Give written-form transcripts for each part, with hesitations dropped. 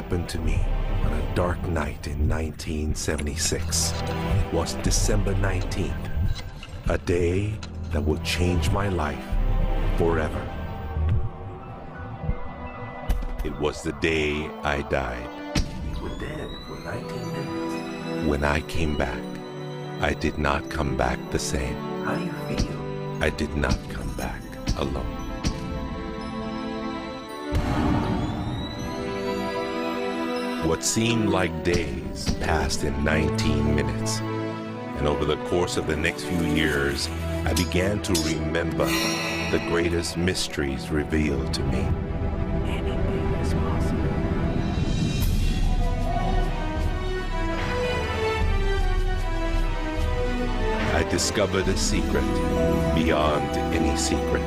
happened to me on a dark night in 1976. It was December 19th, a day that would change my life forever. It was the day I died. You were dead for 19 minutes. When I came back, I did not come back the same. How do you feel? I did not come back alone. What seemed like days passed in 19 minutes. And over the course of the next few years, I began to remember the greatest mysteries revealed to me. Anything is possible. I discovered a secret beyond any secret.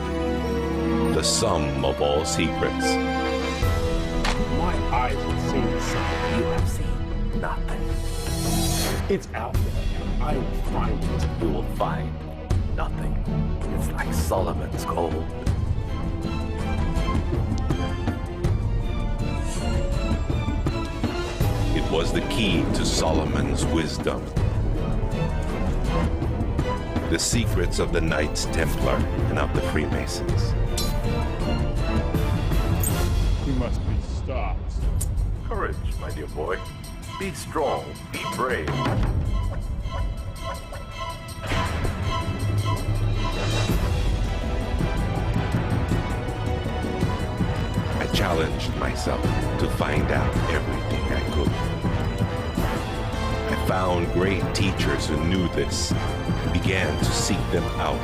The sum of all secrets. My eyes have seen something. You have seen nothing. It's out there, and I will find it. You will find nothing. It's like Solomon's gold. It was the key to Solomon's wisdom. The secrets of the Knights Templar and of the Freemasons. We must be stopped. Courage, my dear boy. Be strong, be brave. I challenged myself to find out everything I could. I found great teachers who knew this and began to seek them out.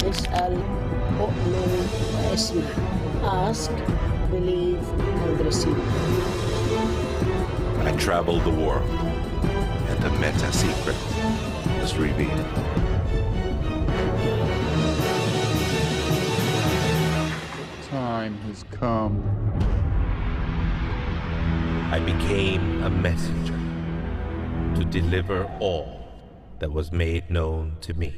اسأل أؤمن واسمع. Ask, believe, and receive. I traveled the world, and the meta secret was revealed. Time has come. I became a messenger to deliver all that was made known to me.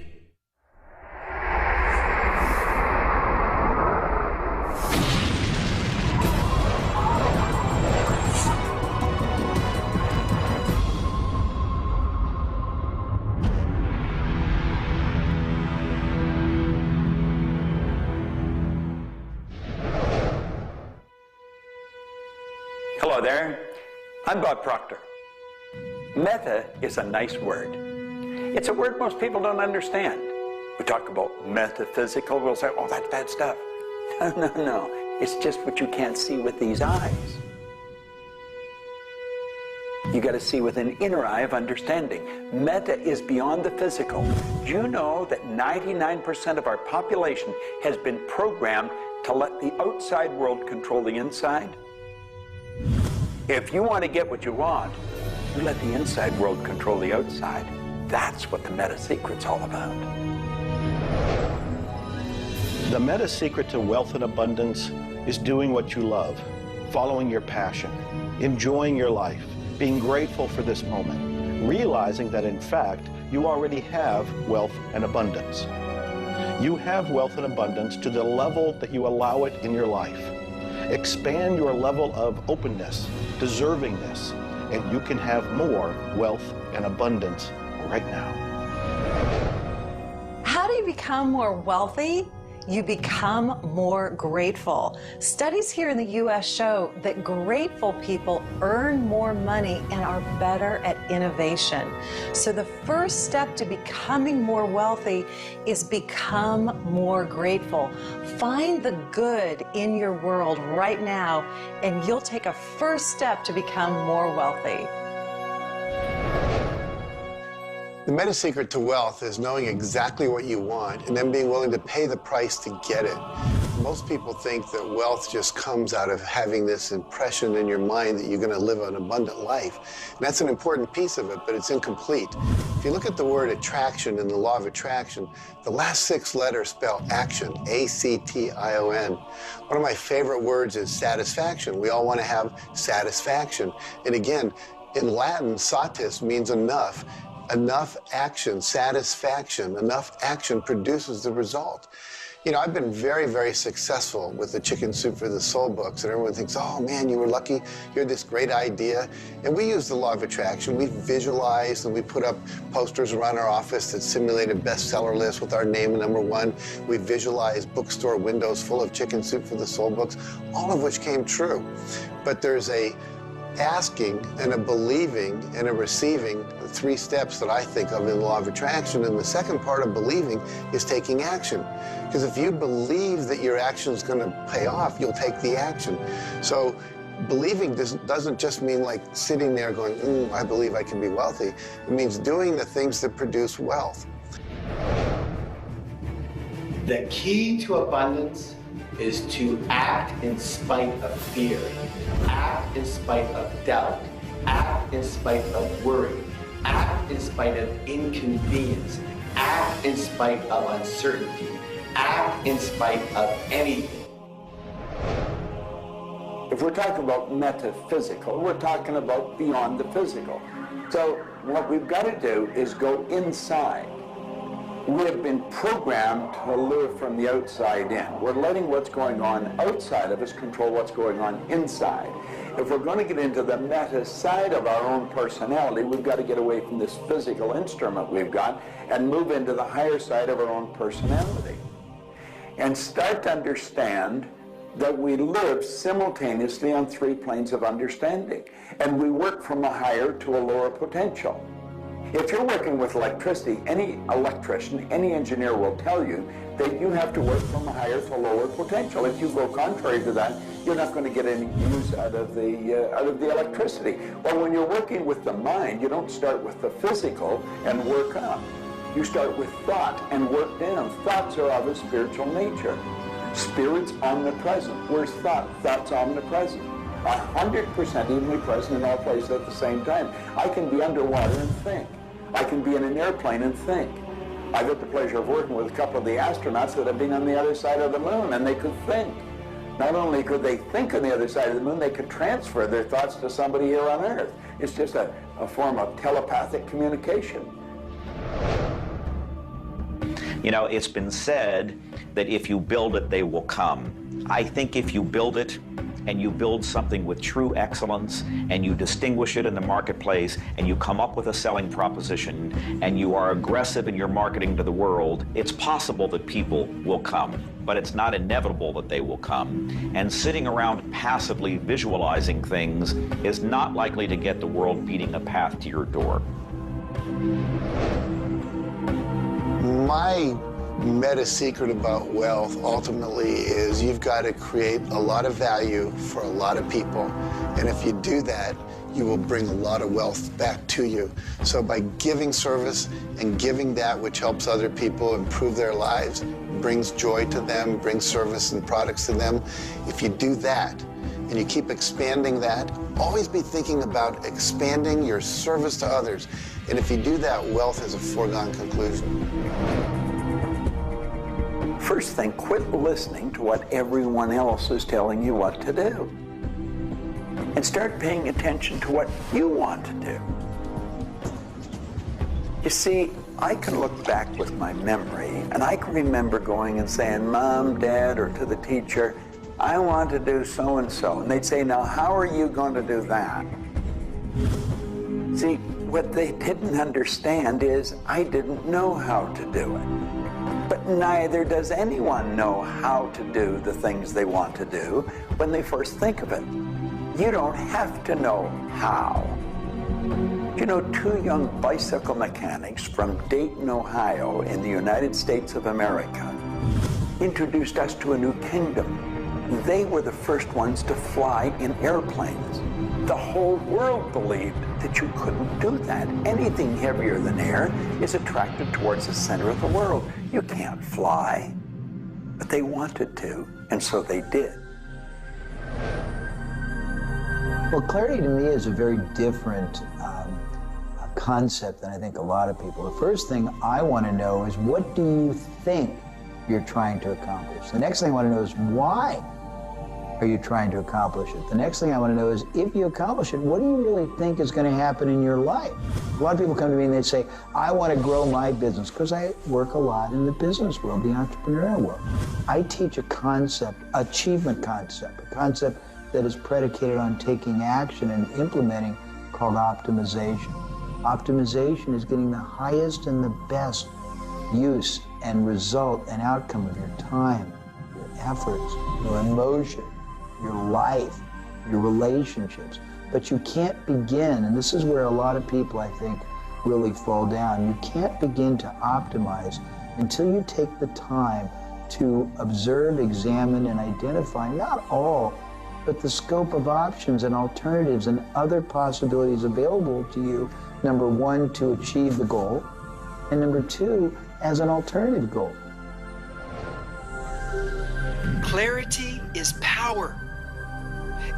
Hello there, I'm Bob Proctor. Meta is a nice word. It's a word most people don't understand. We talk about metaphysical, we'll say, oh, that's bad stuff. No, it's just what you can't see with these eyes. You got to see with an inner eye of understanding. Meta is beyond the physical. Do you know that 99% of our population has been programmed to let the outside world control the inside? If you want to get what you want, you let the inside world control the outside. That's what the meta secret's all about. The meta secret to wealth and abundance is doing what you love, following your passion, enjoying your life, being grateful for this moment, realizing that in fact, you already have wealth and abundance. You have wealth and abundance to the level that you allow it in your life. Expand your level of openness, deservingness, and you can have more wealth and abundance right now. How do you become more wealthy? You become more grateful. Studies here in the U.S. show that grateful people earn more money and are better at innovation. So the first step to becoming more wealthy is become more grateful. Find the good in your world right now, and you'll take a first step to become more wealthy. The meta secret to wealth is knowing exactly what you want and then being willing to pay the price to get it. Most people think that wealth just comes out of having this impression in your mind that you're going to live an abundant life. And that's an important piece of it, but it's incomplete. If you look at the word attraction in the law of attraction, the last 6 letters spell action, A-C-T-I-O-N. One of my favorite words is satisfaction. We all want to have satisfaction. And again, in Latin, satis means enough. Enough action, satisfaction, enough action produces the result. You know, I've been very, very successful with the Chicken Soup for the Soul books, and everyone thinks, oh man, you were lucky, you had this great idea. And we use the law of attraction. We visualize and we put up posters around our office that simulate a bestseller list with our name #1. We visualize bookstore windows full of Chicken Soup for the Soul books, all of which came true. But there's a asking and a believing and a receiving, the 3 steps that I think of in the law of attraction. And the second part of believing is taking action. Because if you believe that your action is going to pay off, you'll take the action. So believing doesn't just mean like sitting there going, I believe I can be wealthy. It means doing the things that produce wealth. The key to abundance is to act in spite of fear, act in spite of doubt, act in spite of worry, act in spite of inconvenience, act in spite of uncertainty, act in spite of anything. If we're talking about metaphysical, we're talking about beyond the physical. So what we've got to do is go inside. We have been programmed to live from the outside in. We're letting what's going on outside of us control what's going on inside. If we're going to get into the meta side of our own personality, we've got to get away from this physical instrument we've got and move into the higher side of our own personality. And start to understand that we live simultaneously on 3 planes of understanding. And we work from a higher to a lower potential. If you're working with electricity, any electrician, any engineer will tell you that you have to work from a higher to lower potential. If you go contrary to that, you're not going to get any use out of the electricity. Well, when you're working with the mind, you don't start with the physical and work up. You start with thought and work down. Thoughts are of a spiritual nature. Spirit's omnipresent. Where's thought? Thought's omnipresent. 100% evenly present in all places at the same time. I can be underwater and think. I can be in an airplane and think. I've had the pleasure of working with a couple of the astronauts that have been on the other side of the moon, and they could think. Not only could they think on the other side of the moon, they could transfer their thoughts to somebody here on Earth. It's just a form of telepathic communication. You know, it's been said that if you build it, they will come. I think if you build it, and you build something with true excellence, and you distinguish it in the marketplace, and you come up with a selling proposition, and you are aggressive in your marketing to the world, it's possible that people will come. But it's not inevitable that they will come. And sitting around passively visualizing things is not likely to get the world beating a path to your door. My meta secret about wealth ultimately is you've got to create a lot of value for a lot of people. And if you do that, you will bring a lot of wealth back to you. So by giving service and giving that which helps other people improve their lives, brings joy to them, brings service and products to them, if you do that and you keep expanding that, always be thinking about expanding your service to others. And if you do that, wealth is a foregone conclusion. First thing, quit listening to what everyone else is telling you what to do. And start paying attention to what you want to do. You see, I can look back with my memory, and I can remember going and saying, Mom, Dad, or to the teacher, I want to do so-and-so. And they'd say, now, how are you going to do that? See, what they didn't understand is I didn't know how to do it. But neither does anyone know how to do the things they want to do when they first think of it. You don't have to know how. You know, 2 young bicycle mechanics from Dayton, Ohio, in the United States of America, introduced us to a new kingdom. They were the first ones to fly in airplanes. The whole world believed that you couldn't do that. Anything heavier than air is attracted towards the center of the world. You can't fly. But they wanted to, and so they did. Well, clarity to me is a very different concept than I think a lot of people. The first thing I want to know is, what do you think you're trying to accomplish? The next thing I want to know is, why are you trying to accomplish it? The next thing I want to know is, if you accomplish it, what do you really think is going to happen in your life? A lot of people come to me and they say, I want to grow my business, because I work a lot in the business world, the entrepreneurial world. I teach a concept, achievement concept, a concept that is predicated on taking action and implementing, called optimization. Optimization is getting the highest and the best use and result and outcome of your time, your efforts, your emotion, your life, your relationships. But you can't begin, and this is where a lot of people, I think, really fall down. You can't begin to optimize until you take the time to observe, examine, and identify not all, but the scope of options and alternatives and other possibilities available to you, number one, to achieve the goal, and number two, as an alternative goal. Clarity is power.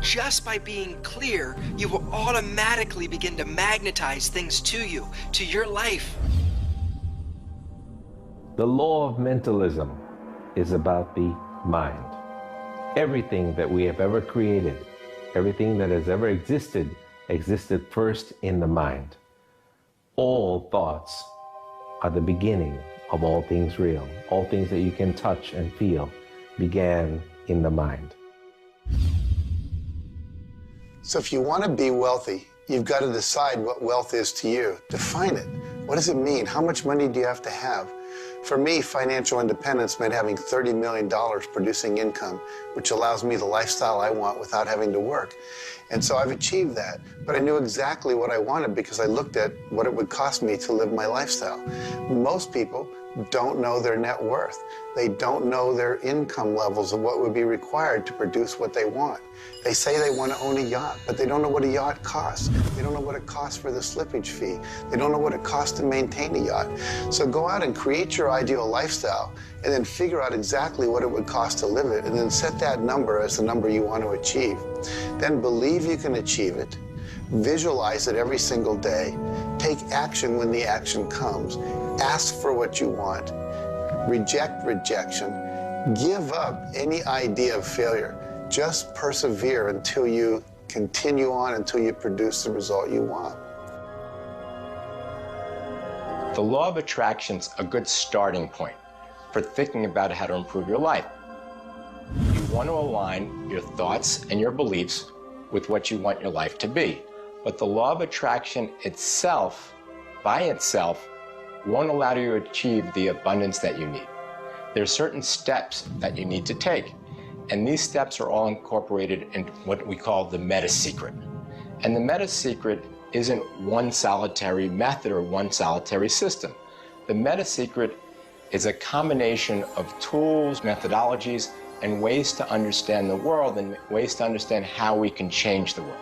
Just by being clear, you will automatically begin to magnetize things to you, to your life. The law of mentalism is about the mind. Everything that we have ever created, everything that has ever existed, existed first in the mind. All thoughts are the beginning of all things real. All things that you can touch and feel began in the mind. So if you want to be wealthy, you've got to decide what wealth is to you. Define it. What does it mean? How much money do you have to have? For me, financial independence meant having $30 million producing income, which allows me the lifestyle I want without having to work. And so I've achieved that. But I knew exactly what I wanted because I looked at what it would cost me to live my lifestyle. Most people don't know their net worth. They don't know their income levels of what would be required to produce what they want. They say they want to own a yacht, but they don't know what a yacht costs. They don't know what it costs for the slippage fee. They don't know what it costs to maintain a yacht. So go out and create your ideal lifestyle and then figure out exactly what it would cost to live it, and then set that number as the number you want to achieve. Then believe you can achieve it. Visualize it every single day. Take action when the action comes. Ask for what you want. Reject rejection. Give up any idea of failure. Just persevere until you continue on, until you produce the result you want. The law of attraction's a good starting point for thinking about how to improve your life. You want to align your thoughts and your beliefs with what you want your life to be. But the law of attraction itself, by itself, won't allow you to achieve the abundance that you need. There are certain steps that you need to take, and these steps are all incorporated in what we call the meta secret. And the meta secret isn't one solitary method or one solitary system. The meta secret is a combination of tools, methodologies, and ways to understand the world and ways to understand how we can change the world.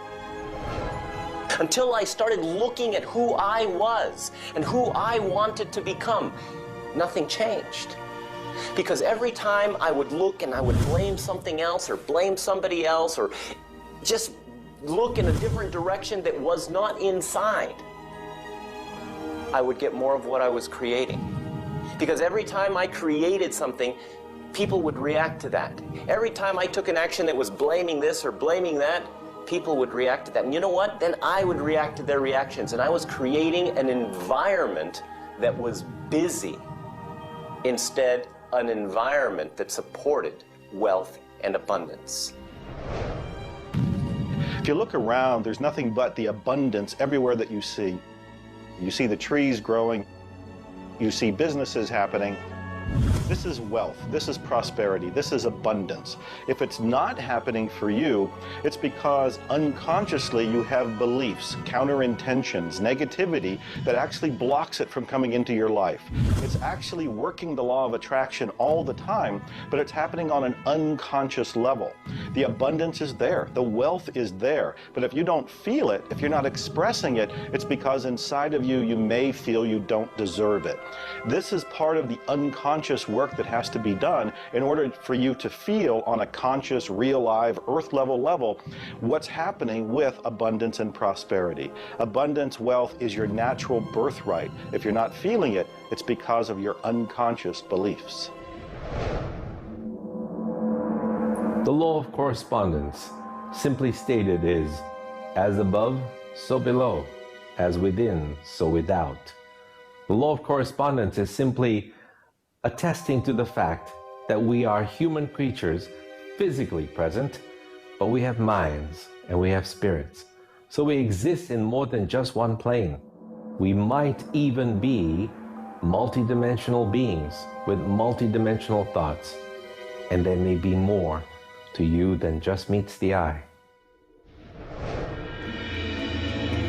Until I started looking at who I was and who I wanted to become, nothing changed. Because every time I would look and I would blame something else or blame somebody else or just look in a different direction that was not inside, I would get more of what I was creating. Because every time I created something, people would react to that. Every time I took an action that was blaming this or blaming that, people would react to that. And you know what? Then I would react to their reactions. And I was creating an environment that was busy. Instead, an environment that supported wealth and abundance. If you look around, there's nothing but the abundance everywhere that you see. You see the trees growing. You see businesses happening. This is wealth, this is prosperity, this is abundance. If it's not happening for you, it's because unconsciously you have beliefs, counter-intentions, negativity that actually blocks it from coming into your life. It's actually working the law of attraction all the time, but it's happening on an unconscious level. The abundance is there, the wealth is there, but if you don't feel it, if you're not expressing it, it's because inside of you, you may feel you don't deserve it. This is part of the unconscious work that has to be done in order for you to feel on a conscious, real, live, earth level what's happening with abundance and prosperity. Abundance, wealth is your natural birthright. If you're not feeling it, it's because of your unconscious beliefs. The law of correspondence, simply stated, is as above, so below, as within, so without. The law of correspondence is simply attesting to the fact that we are human creatures physically present, but we have minds and we have spirits. So we exist in more than just one plane. We might even be multidimensional beings with multidimensional thoughts, and there may be more to you than just meets the eye.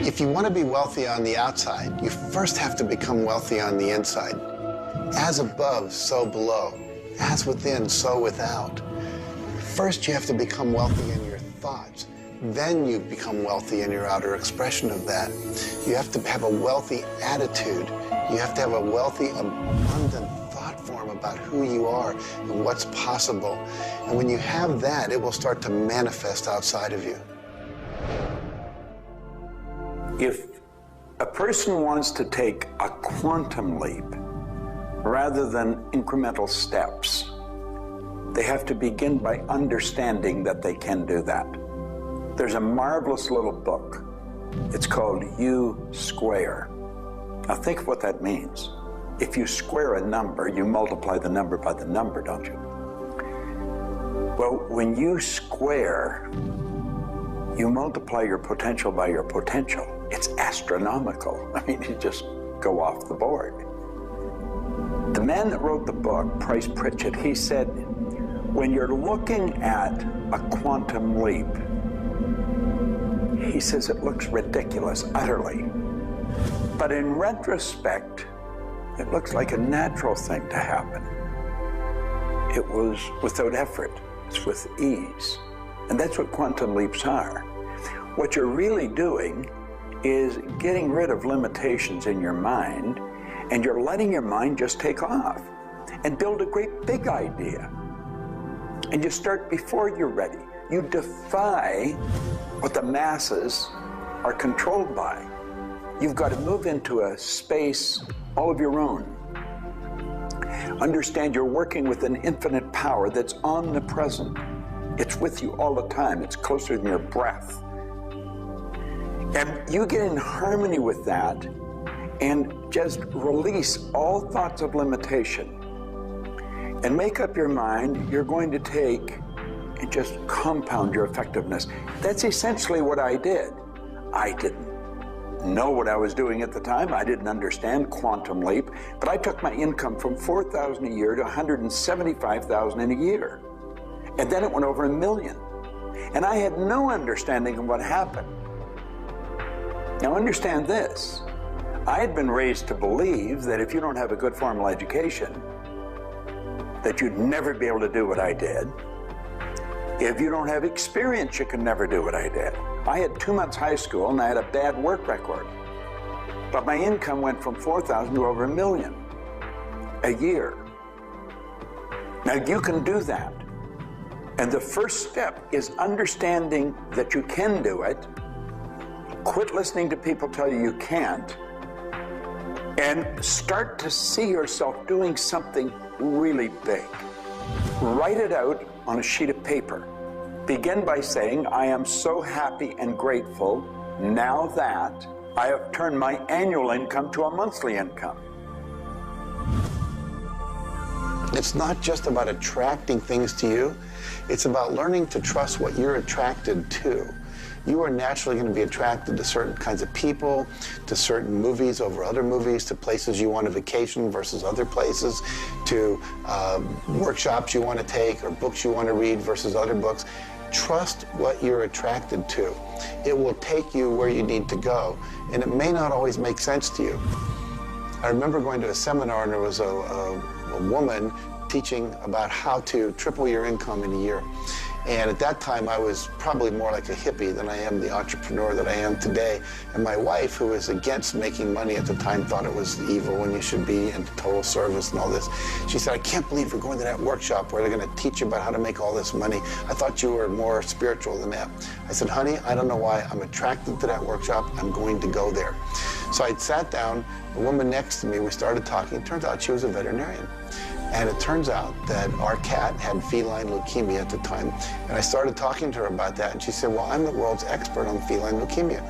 If you want to be wealthy on the outside, you first have to become wealthy on the inside. As above, so below. As within, so without. First, you have to become wealthy in your thoughts. Then you become wealthy in your outer expression of that. You have to have a wealthy attitude. You have to have a wealthy, abundant thought form about who you are and what's possible. And when you have that, it will start to manifest outside of you. If a person wants to take a quantum leap rather than incremental steps, they have to begin by understanding that they can do that. There's a marvelous little book. It's called U Square. Now think of what that means. If you square a number, you multiply the number by the number, don't you? Well, when you square, you multiply your potential by your potential. It's astronomical. I mean, you just go off the board. The man that wrote the book, Price Pritchett, he said, when you're looking at a quantum leap, he says it looks ridiculous, utterly. But in retrospect, it looks like a natural thing to happen. It was without effort. It's with ease. And that's what quantum leaps are. What you're really doing is getting rid of limitations in your mind, and you're letting your mind just take off and build a great big idea. And you start before you're ready. You defy what the masses are controlled by. You've got to move into a space all of your own. Understand you're working with an infinite power that's omnipresent. It's with you all the time. It's closer than your breath. And you get in harmony with that and just release all thoughts of limitation and make up your mind you're going to take and just compound your effectiveness. That's essentially what I did. I didn't know what I was doing at the time. I didn't understand quantum leap, but I took my income from $4,000 a year to $175,000 in a year. And then it went over $1 million. And I had no understanding of what happened. Now understand this. I had been raised to believe that if you don't have a good formal education, that you'd never be able to do what I did. If you don't have experience, you can never do what I did. I had 2 months high school and I had a bad work record. But my income went from $4,000 to over $1 million a year. Now you can do that. And the first step is understanding that you can do it. Quit listening to people tell you you can't. And start to see yourself doing something really big. Write it out on a sheet of paper. Begin by saying, I am so happy and grateful now that I have turned my annual income to a monthly income. It's not just about attracting things to you. It's about learning to trust what you're attracted to. You are naturally going to be attracted to certain kinds of people, to certain movies over other movies, to places you want to vacation versus other places, to workshops you want to take or books you want to read versus other books. Trust what you're attracted to. It will take you where you need to go, and it may not always make sense to you. I remember going to a seminar, and there was a woman teaching about how to triple your income in a year. And at that time, I was probably more like a hippie than I am the entrepreneur that I am today. And my wife, who was against making money at the time, thought it was evil when you should be in total service and all this. She said, I can't believe you're going to that workshop where they're going to teach you about how to make all this money. I thought you were more spiritual than that. I said, honey, I don't know why. I'm attracted to that workshop. I'm going to go there. So I sat down, the woman next to me, we started talking. It turns out she was a veterinarian. And it turns out that our cat had feline leukemia at the time. And I started talking to her about that, and she said, well, I'm the world's expert on feline leukemia.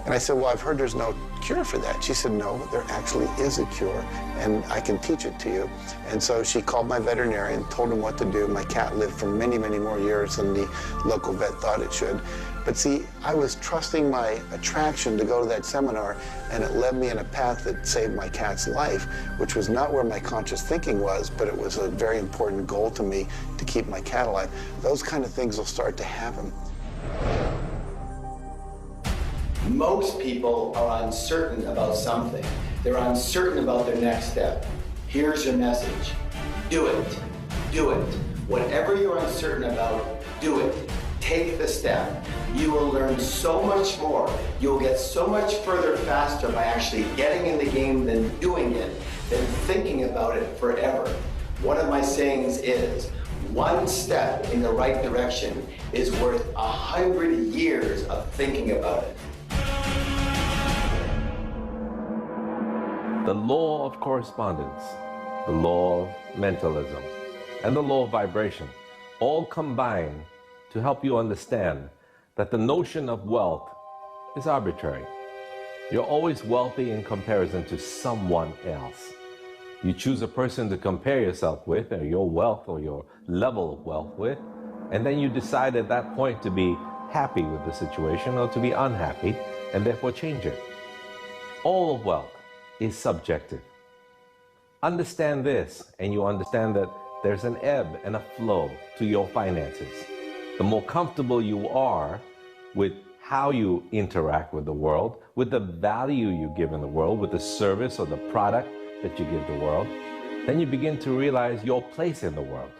And I said, well, I've heard there's no cure for that. She said, no, there actually is a cure, and I can teach it to you. And so she called my veterinarian, told him what to do. My cat lived for many, many more years than the local vet thought it should. But see, I was trusting my attraction to go to that seminar, and it led me in a path that saved my cat's life, which was not where my conscious thinking was, but it was a very important goal to me to keep my cat alive. Those kind of things will start to happen. Most people are uncertain about something. They're uncertain about their next step. Here's your message. Do it. Do it. Whatever you're uncertain about, do it. Take the step. You will learn so much more. You'll get so much further faster by actually getting in the game than doing it, than thinking about it forever. One of my sayings is, one step in the right direction is worth 100 years of thinking about it. The law of correspondence, the law of mentalism, and the law of vibration all combine to help you understand that the notion of wealth is arbitrary. You're always wealthy in comparison to someone else. You choose a person to compare yourself with, or your wealth or your level of wealth with, and then you decide at that point to be happy with the situation or to be unhappy, and therefore change it. All of wealth is subjective. Understand this, and you understand that there's an ebb and a flow to your finances. The more comfortable you are with how you interact with the world, with the value you give in the world, with the service or the product that you give the world, then you begin to realize your place in the world.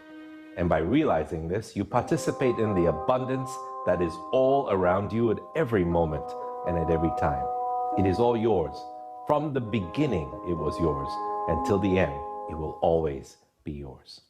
And by realizing this, you participate in the abundance that is all around you at every moment and at every time. It is all yours. From the beginning, it was yours. Until the end, it will always be yours.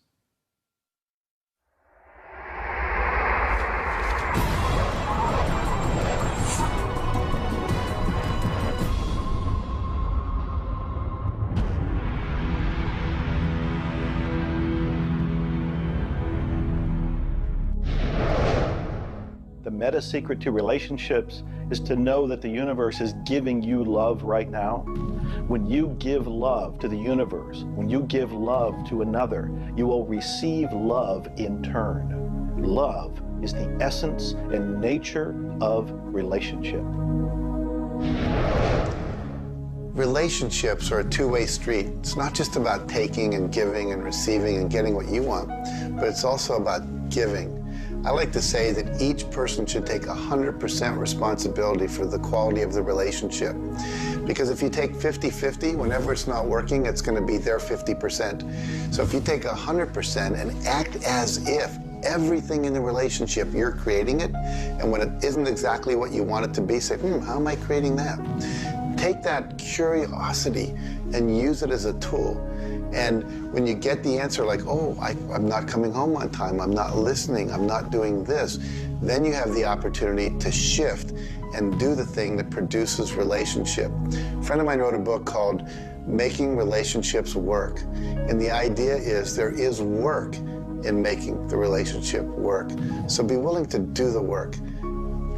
The meta secret to relationships is to know that the universe is giving you love right now. When you give love to the universe, when you give love to another, you will receive love in turn. Love is the essence and nature of relationship. Relationships are a two-way street. It's not just about taking and giving and receiving and getting what you want, but it's also about giving. I like to say that each person should take 100% responsibility for the quality of the relationship. Because if you take 50-50, whenever it's not working, it's going to be their 50%. So if you take 100% and act as if everything in the relationship, you're creating it, and when it isn't exactly what you want it to be, say, how am I creating that? Take that curiosity and use it as a tool. And when you get the answer like, oh, I'm not coming home on time, I'm not listening, I'm not doing this, then you have the opportunity to shift and do the thing that produces relationship. A friend of mine wrote a book called Making Relationships Work. And the idea is there is work in making the relationship work. So be willing to do the work.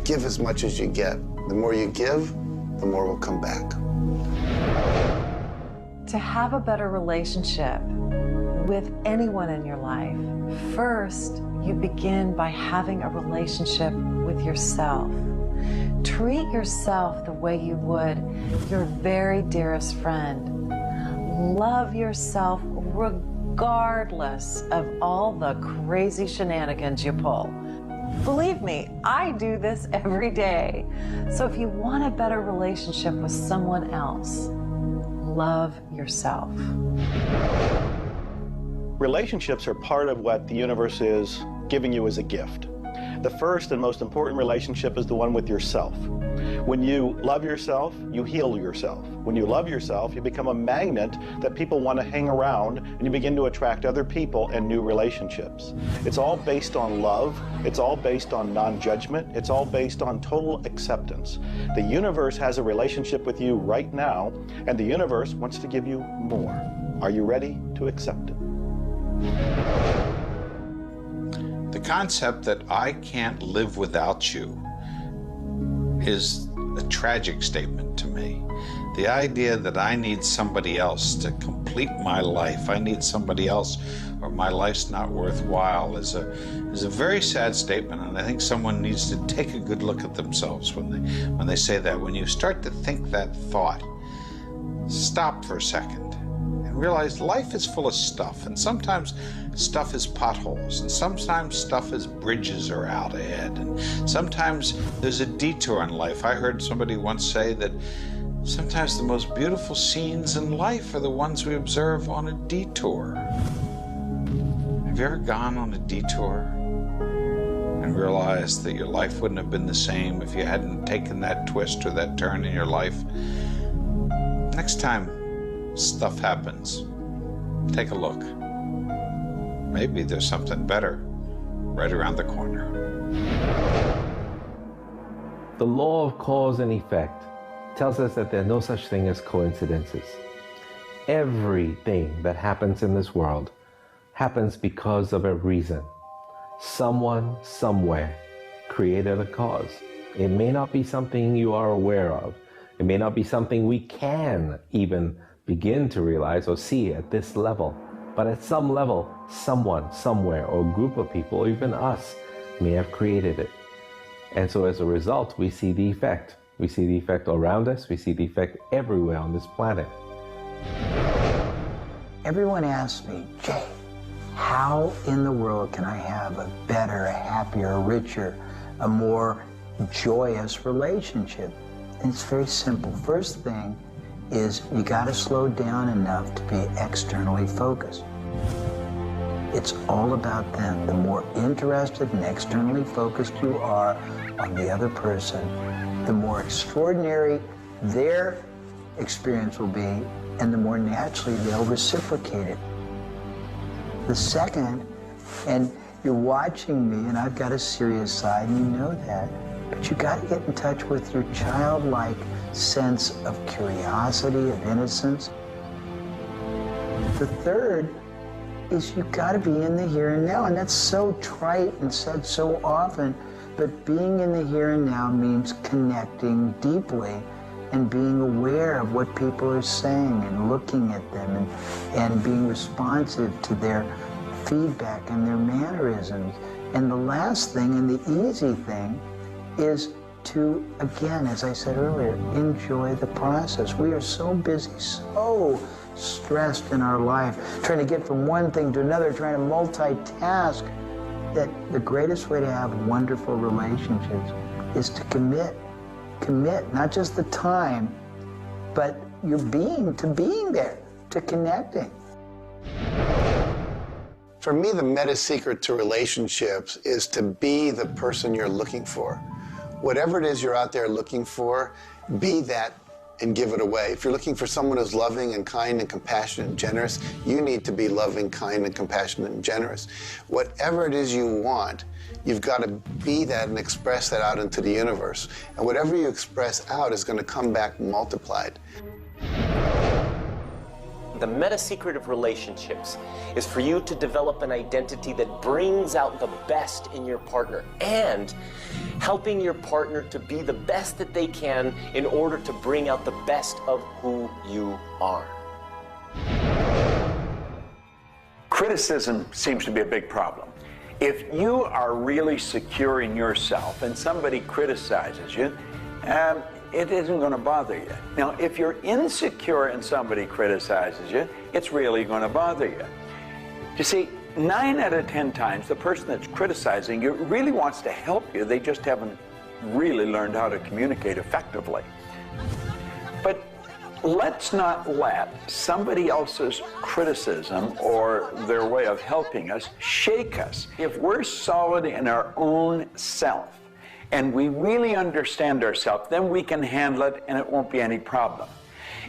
Give as much as you get. The more you give, the more will come back. To have a better relationship with anyone in your life, first you begin by having a relationship with yourself. Treat yourself the way you would your very dearest friend. Love yourself regardless of all the crazy shenanigans you pull. Believe me, I do this every day. So if you want a better relationship with someone else, love yourself. Relationships are part of what the universe is giving you as a gift. The first and most important relationship is the one with yourself. When you love yourself, you heal yourself. When you love yourself, you become a magnet that people want to hang around, and you begin to attract other people and new relationships. It's all based on love. It's all based on non-judgment. It's all based on total acceptance. The universe has a relationship with you right now, and the universe wants to give you more. Are you ready to accept it? The concept that I can't live without you is a tragic statement to me. The idea that I need somebody else to complete my life, I need somebody else or my life's not worthwhile is a very sad statement, and I think someone needs to take a good look at themselves when they say that. When you start to think that thought, stop for a second and realize life is full of stuff, and sometimes stuff is potholes, and sometimes stuff is bridges are out ahead, and sometimes there's a detour in life. I heard somebody once say that sometimes the most beautiful scenes in life are the ones we observe on a detour. Have you ever gone on a detour and realized that your life wouldn't have been the same if you hadn't taken that twist or that turn in your life? Next time stuff happens, take a look. Maybe there's something better right around the corner. The law of cause and effect tells us that there's no such thing as coincidences. Everything that happens in this world happens because of a reason. Someone, somewhere, created a cause. It may not be something you are aware of. It may not be something we can even begin to realize or see at this level. But at some level, someone, somewhere, or a group of people, or even us, may have created it. And so as a result, we see the effect. We see the effect around us. We see the effect everywhere on this planet. Everyone asks me, Jay, how in the world can I have a better, a happier, a richer, a more joyous relationship? And it's very simple. First thing is you got to slow down enough to be externally focused. It's all about them. The more interested and externally focused you are on the other person, the more extraordinary their experience will be, and the more naturally they'll reciprocate it. The second, and you're watching me, and I've got a serious side, and you know that, but you got to get in touch with your childlike sense of curiosity, of innocence. The third is you got to be in the here and now, and that's so trite and said so often, but being in the here and now means connecting deeply and being aware of what people are saying and looking at them and being responsive to their feedback and their mannerisms. And the last thing, and the easy thing, is to, again, as I said earlier, enjoy the process. We are so busy, so stressed in our life, trying to get from one thing to another, trying to multitask, that the greatest way to have wonderful relationships is to commit. Commit, not just the time, but your being, to being there, to connecting. For me, the meta secret to relationships is to be the person you're looking for. Whatever it is you're out there looking for, be that and give it away. If you're looking for someone who's loving and kind and compassionate and generous, you need to be loving, kind, and compassionate and generous. Whatever it is you want, you've got to be that and express that out into the universe. And whatever you express out is going to come back multiplied. The meta secret of relationships is for you to develop an identity that brings out the best in your partner and helping your partner to be the best that they can in order to bring out the best of who you are. Criticism seems to be a big problem. If you are really secure in yourself and somebody criticizes you, it isn't going to bother you. Now, if you're insecure and somebody criticizes you, it's really going to bother you. You see, 9 out of 10 times, the person that's criticizing you really wants to help you. They just haven't really learned how to communicate effectively. But let's not let somebody else's criticism or their way of helping us shake us. If we're solid in our own self, and we really understand ourselves, then we can handle it and it won't be any problem.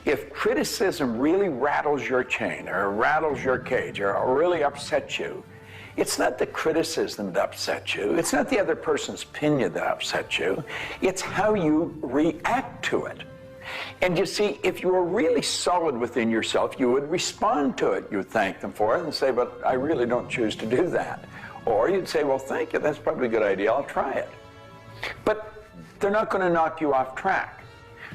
If criticism really rattles your chain or rattles your cage or really upsets you, it's not the criticism that upsets you. It's not the other person's opinion that upsets you. It's how you react to it. And you see, if you were really solid within yourself, you would respond to it. You would thank them for it and say, but I really don't choose to do that. Or you'd say, well, thank you, that's probably a good idea, I'll try it. But they're not going to knock you off track.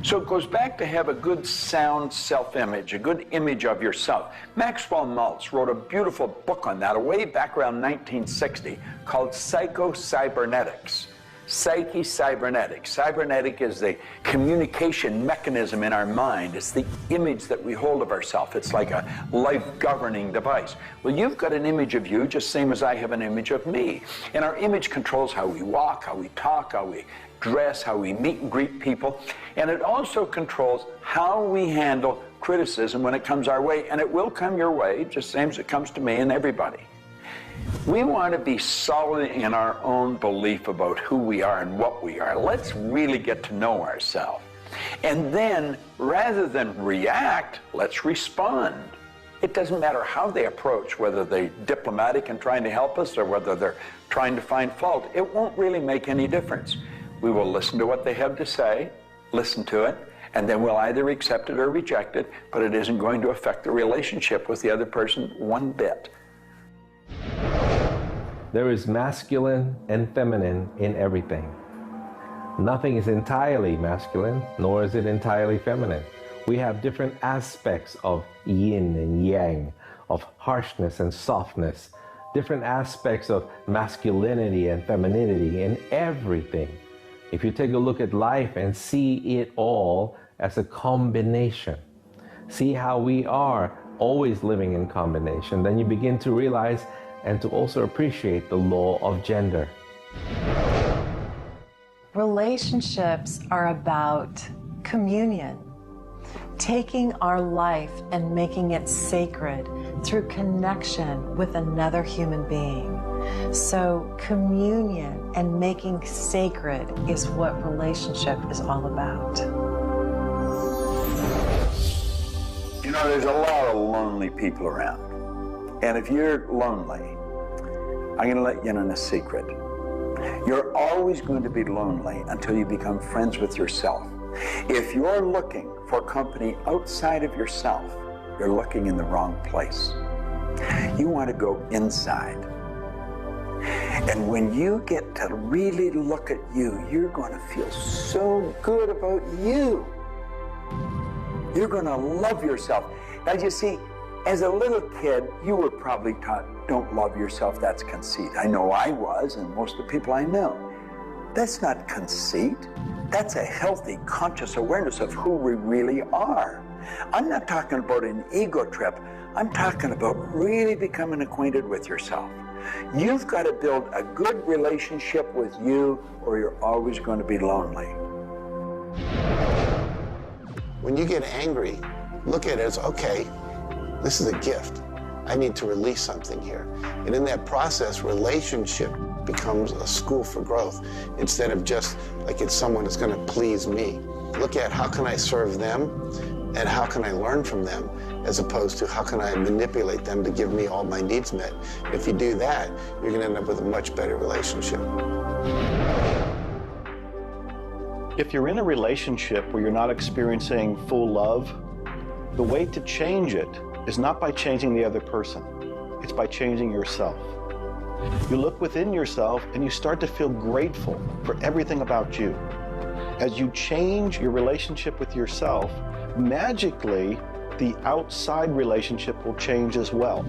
So it goes back to have a good, sound self-image, a good image of yourself. Maxwell Maltz wrote a beautiful book on that way back around 1960 called Psycho-Cybernetics. Psyche-Cybernetic. Cybernetic is the communication mechanism in our mind. It's the image that we hold of ourselves. It's like a life-governing device. Well, you've got an image of you just same as I have an image of me. And our image controls how we walk, how we talk, how we dress, how we meet and greet people. And it also controls how we handle criticism when it comes our way. And it will come your way, just same as it comes to me and everybody. We want to be solid in our own belief about who we are and what we are. Let's really get to know ourselves. And then, rather than react, let's respond. It doesn't matter how they approach, whether they're diplomatic and trying to help us or whether they're trying to find fault. It won't really make any difference. We will listen to what they have to say, listen to it, and then we'll either accept it or reject it, but it isn't going to affect the relationship with the other person one bit. There is masculine and feminine in everything. Nothing is entirely masculine, nor is it entirely feminine. We have different aspects of yin and yang, of harshness and softness, different aspects of masculinity and femininity in everything. If you take a look at life and see it all as a combination, see how we are always living in combination, then you begin to realize and to also appreciate the law of gender. Relationships are about communion, taking our life and making it sacred through connection with another human being. So communion and making sacred is what relationship is all about. You know, there's a lot of lonely people around. And if you're lonely, I'm going to let you in on a secret. You're always going to be lonely until you become friends with yourself. If you're looking for company outside of yourself, you're looking in the wrong place. You want to go inside. And when you get to really look at you, you're going to feel so good about you. You're going to love yourself. Now, you see, as a little kid, you were probably taught, don't love yourself, that's conceit. I know I was, and most of the people I know. That's not conceit. That's a healthy, conscious awareness of who we really are. I'm not talking about an ego trip. I'm talking about really becoming acquainted with yourself. You've got to build a good relationship with you, or you're always going to be lonely. When you get angry, look at it as, okay, this is a gift. I need to release something here. And in that process, relationship becomes a school for growth instead of just like it's someone that's going to please me. Look at how can I serve them and how can I learn from them, as opposed to how can I manipulate them to give me all my needs met. If you do that, you're going to end up with a much better relationship. If you're in a relationship where you're not experiencing full love, the way to change it is not by changing the other person. It's by changing yourself. You look within yourself and you start to feel grateful for everything about you. As you change your relationship with yourself, magically, the outside relationship will change as well.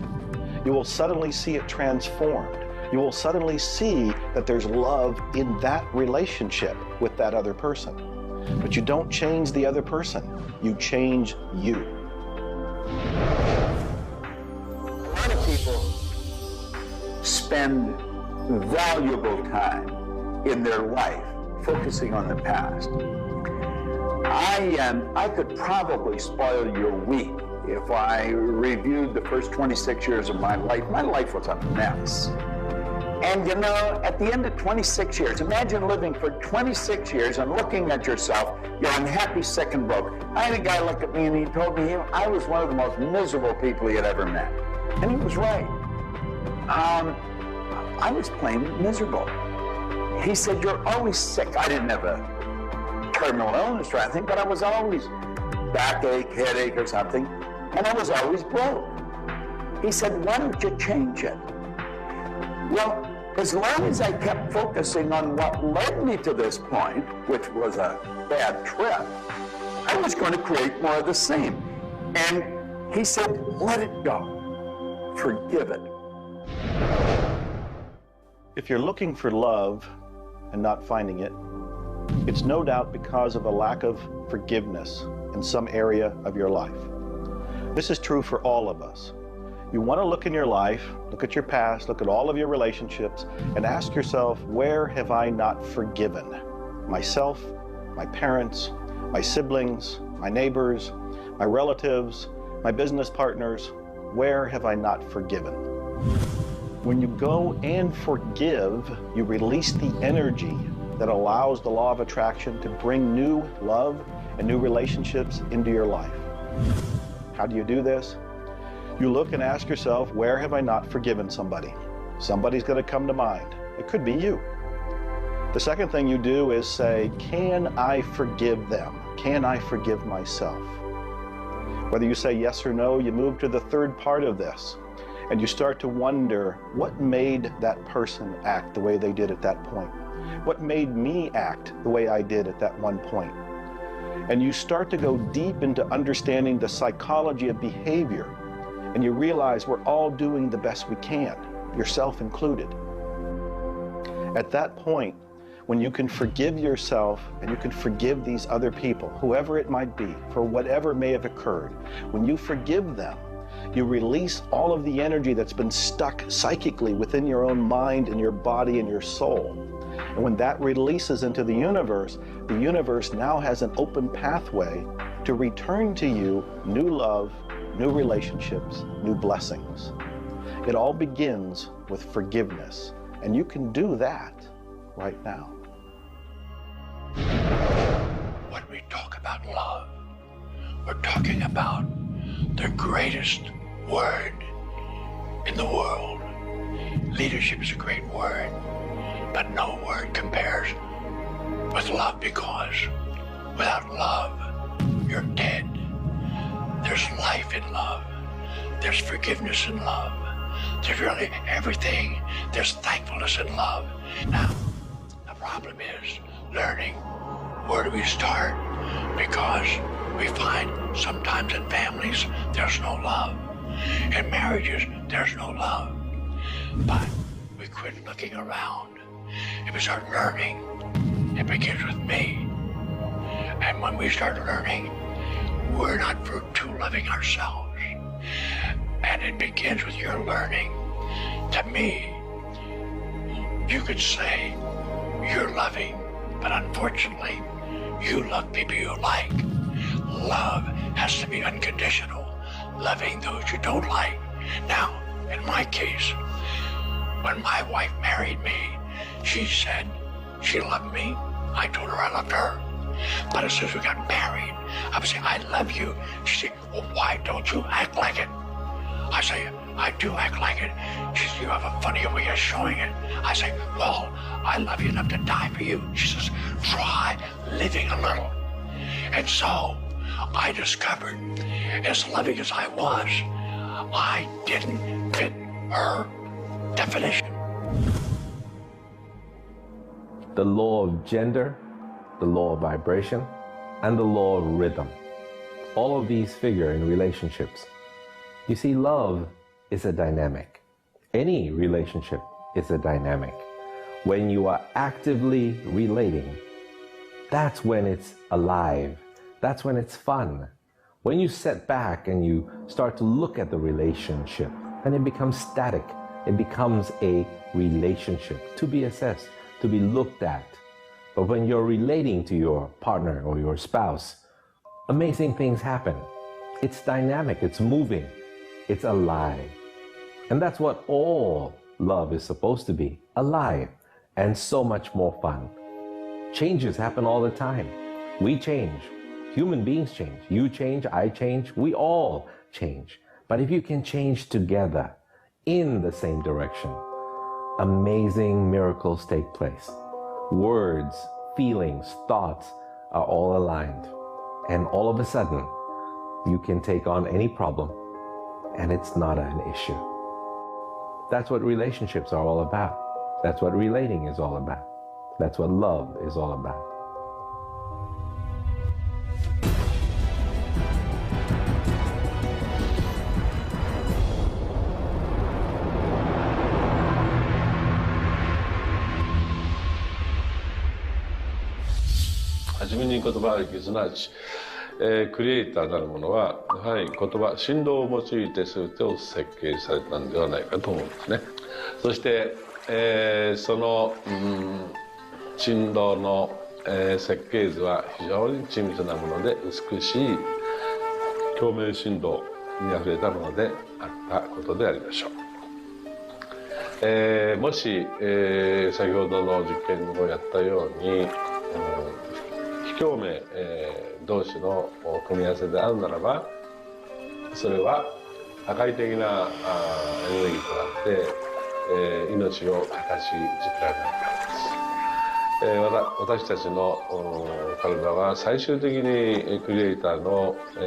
You will suddenly see it transformed. You will suddenly see that there's love in that relationship with that other person. But you don't change the other person, you change you. A lot of people spend valuable time in their life focusing on the past. I could probably spoil your week if I reviewed the first 26 years of my life. My life was a mess. And you know, at the end of 26 years, imagine living for 26 years and looking at yourself, you're unhappy, sick, and broke. I had a guy look at me and he told me I was one of the most miserable people he had ever met. And he was right. I was plain miserable. He said, you're always sick. I didn't have a terminal illness or anything, but I was always backache, headache, or something, and I was always broke. He said, why don't you change it? Well, as long as I kept focusing on what led me to this point, which was a bad trip, I was going to create more of the same. And he said, let it go. Forgive it. If you're looking for love and not finding it, it's no doubt because of a lack of forgiveness in some area of your life. This is true for all of us. You want to look in your life, look at your past, look at all of your relationships, and ask yourself, where have I not forgiven? Myself, my parents, my siblings, my neighbors, my relatives, my business partners, where have I not forgiven? When you go and forgive, you release the energy that allows the law of attraction to bring new love and new relationships into your life. How do you do this? You look and ask yourself, where have I not forgiven somebody? Somebody's going to come to mind. It could be you. The second thing you do is say, can I forgive them? Can I forgive myself? Whether you say yes or no, you move to the third part of this, and you start to wonder, what made that person act the way they did at that point? What made me act the way I did at that one point? And you start to go deep into understanding the psychology of behavior, and you realize we're all doing the best we can, yourself included. At that point, when you can forgive yourself and you can forgive these other people, whoever it might be, for whatever may have occurred, when you forgive them, you release all of the energy that's been stuck psychically within your own mind and your body and your soul. And when that releases into the universe now has an open pathway to return to you new love, new relationships, new blessings. It all begins with forgiveness, and you can do that right now. When we talk about love, we're talking about the greatest word in the world. Leadership is a great word, but no word compares with love, because without love, you're dead. There's life in love. There's forgiveness in love. There's really everything. There's thankfulness in love. Now, the problem is learning where do we start, because we find sometimes in families there's no love. In marriages, there's no love. But we quit looking around and we start learning. It begins with me. And when we start learning, we're not too loving ourselves. And it begins with your learning. To me, you could say you're loving, but unfortunately, you love people you like. Love has to be unconditional, loving those you don't like. Now, in my case, when my wife married me, she said she loved me. I told her I loved her. But as soon as we got married, I would say, I love you. She said, well, why don't you act like it? I say, I do act like it. She says, you have a funny way of showing it. I say, well, I love you enough to die for you. She says, try living a little. And so I discovered, as loving as I was, I didn't fit her definition. The law of gender, the law of vibration, and the law of rhythm. All of these figure in relationships. You see, love is a dynamic. Any relationship is a dynamic. When you are actively relating, that's when it's alive. That's when it's fun. When you sit back and you start to look at the relationship, then it becomes static. It becomes a relationship to be assessed, to be looked at. But when you're relating to your partner or your spouse, amazing things happen. It's dynamic, it's moving, it's alive. And that's what all love is supposed to be, alive, and so much more fun. Changes happen all the time. We change. Human beings change. You change, I change, we all change. But if you can change together in the same direction, amazing miracles take place. Words, feelings, thoughts are all aligned. And all of a sudden, You can take on any problem, and it's not an issue. That's what relationships are all about. That's what relating is all about. That's what love is all about.はじめに言葉ありき、すなわち、クリエイターなるものはやはり言葉、振動を用いて全てを設計されたんではないかと思うんですね。そして、その、振動の、設計図は非常に緻密なもので美しい共鳴振動にあふれたものであったことでありましょう。もし、先ほどの実験をやったように、非共鳴、同士の組み合わせであるならば、それは破壊的なエネルギーとなって、命を形作られないからです。私たちの体は最終的にクリエイターの、い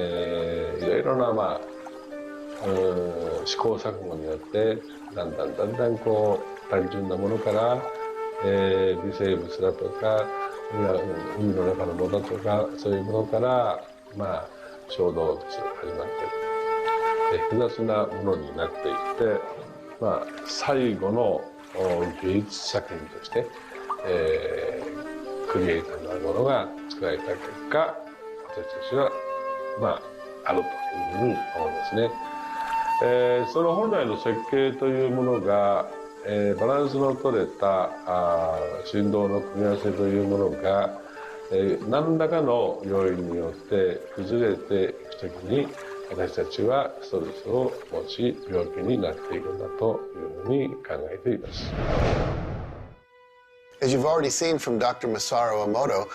ろいろな、試行錯誤によってだんだんこう単純なものから、微生物だとか海の中のものとかそういうものから、小動物始まって複雑なものになっていって、最後の芸術作品として、クリエイターなるものが作られた結果、私たちはあるというふうに思うんですね。その本来の設計というものが、バランスの取れた振動の組み合わせというものが、何らかの要因によって崩れていくときに、私たちはストレスを持ち病気になっているんだというふうに考えています。As you've already seen from Dr. Masaru Emoto,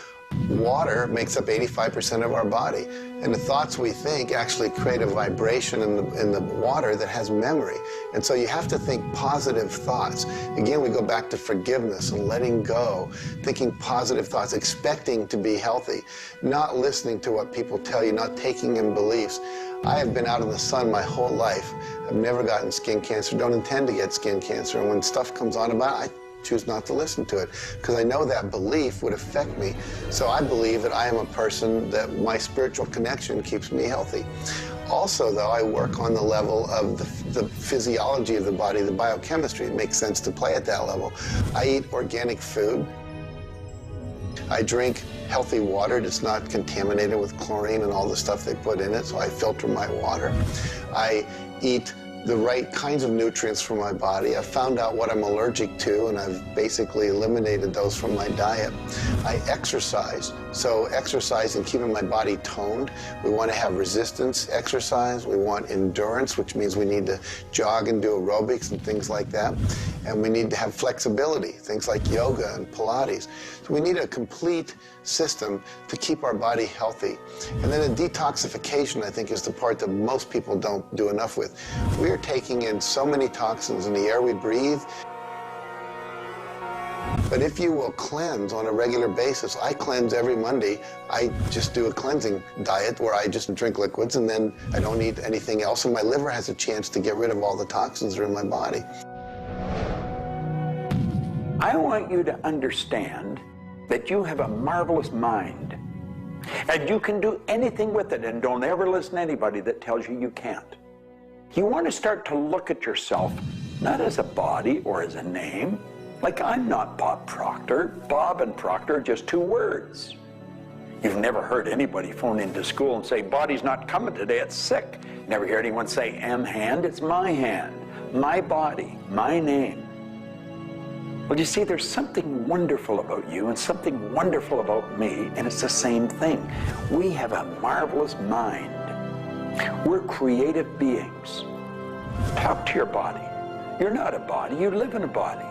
water makes up 85% of our body, and the thoughts we think actually create a vibration in the water that has memory. And so you have to think positive thoughts. Again, we go back to forgiveness and letting go, thinking positive thoughts, expecting to be healthy, not listening to what people tell you, not taking in beliefs. I have been out in the sun my whole life. I've never gotten skin cancer, don't intend to get skin cancer, and when stuff comes on about it, I choose not to listen to it because I know that belief would affect me. So I believe that I am a person that my spiritual connection keeps me healthy. Also, though, I work on the level of the physiology of the body, the biochemistry. It makes sense to play at that level. I eat organic food. I drink healthy water that's not contaminated with chlorine and all the stuff they put in it, so I filter my water. I eat the right kinds of nutrients for my body. I've found out what I'm allergic to, and I've basically eliminated those from my diet. I exercise, so exercise and keeping my body toned. We want to have resistance exercise. We want endurance, which means we need to jog and do aerobics and things like that. And we need to have flexibility, things like yoga and Pilates. So we need a complete system to keep our body healthy. And then a detoxification, I think, is the part that most people don't do enough with. We're taking in so many toxins in the air we breathe. But if you will cleanse on a regular basis, I cleanse every Monday. I just do a cleansing diet where I just drink liquids and then I don't eat anything else, and my liver has a chance to get rid of all the toxins that are in my body. I want you to understand that you have a marvelous mind, and you can do anything with it, and don't ever listen to anybody that tells you you can't. You want to start to look at yourself not as a body or as a name. Like, I'm not Bob Proctor. Bob and Proctor are just two words. You've never heard anybody phone into school and say, body's not coming today, it's sick. Never hear anyone say, hand, it's my hand, my body, my name. Well, you see, there's something wonderful about you and something wonderful about me, and it's the same thing. We have a marvelous mind. We're creative beings. Talk to your body. You're not a body, you live in a body.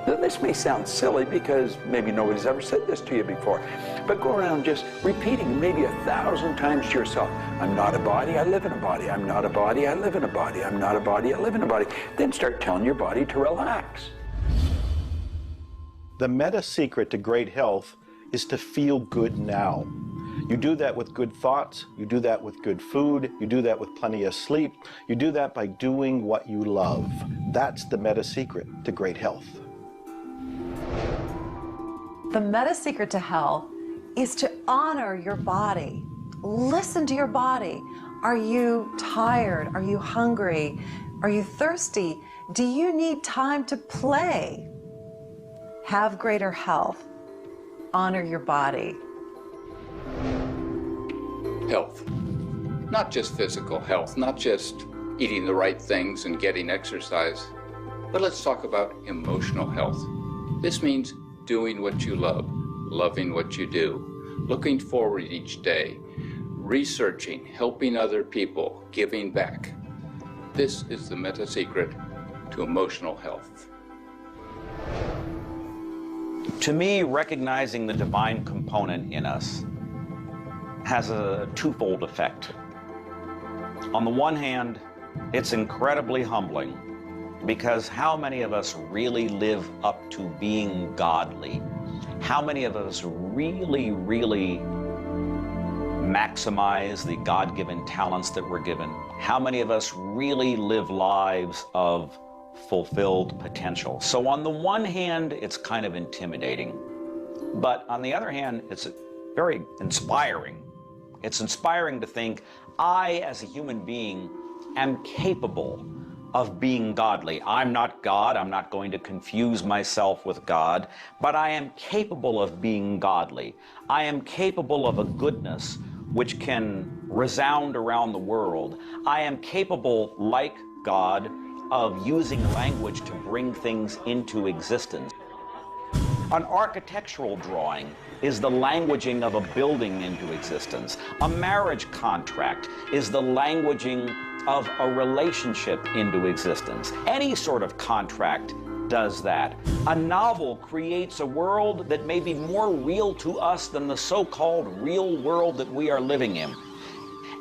Now, this may sound silly because maybe nobody's ever said this to you before, but go around just repeating maybe 1,000 times to yourself, I'm not a body, I live in a body. I'm not a body, I live in a body. I'm not a body, I live in a body. Then start telling your body to relax. The meta secret to great health is to feel good now. You do that with good thoughts, you do that with good food, you do that with plenty of sleep, you do that by doing what you love. That's the meta secret to great health. The meta secret to health is to honor your body. Listen to your body. Are you tired? Are you hungry? Are you thirsty? Do you need time to play? Have greater health. Honor your body. Health. Not just physical health, not just eating the right things and getting exercise, but let's talk about emotional health. This means doing what you love, loving what you do, looking forward each day, researching, helping other people, giving back. This is the meta secret to emotional health. To me, recognizing the divine component in us has a twofold effect. On the one hand, it's incredibly humbling, because how many of us really live up to being godly? How many of us really maximize the God-given talents that we're given? How many of us really live lives of fulfilled potential? So on the one hand, it's kind of intimidating, but on the other hand, it's very inspiring. It's inspiring to think, I, as a human being, am capable of being godly. I'm not God. I'm not going to confuse myself with God, but I am capable of being godly. I am capable of a goodness which can resound around the world. I am capable, like God, of using language to bring things into existence. An architectural drawing is the languaging of a building into existence. A marriage contract is the languaging of a relationship into existence. Any sort of contract does that. A novel creates a world that may be more real to us than the so-called real world that we are living in.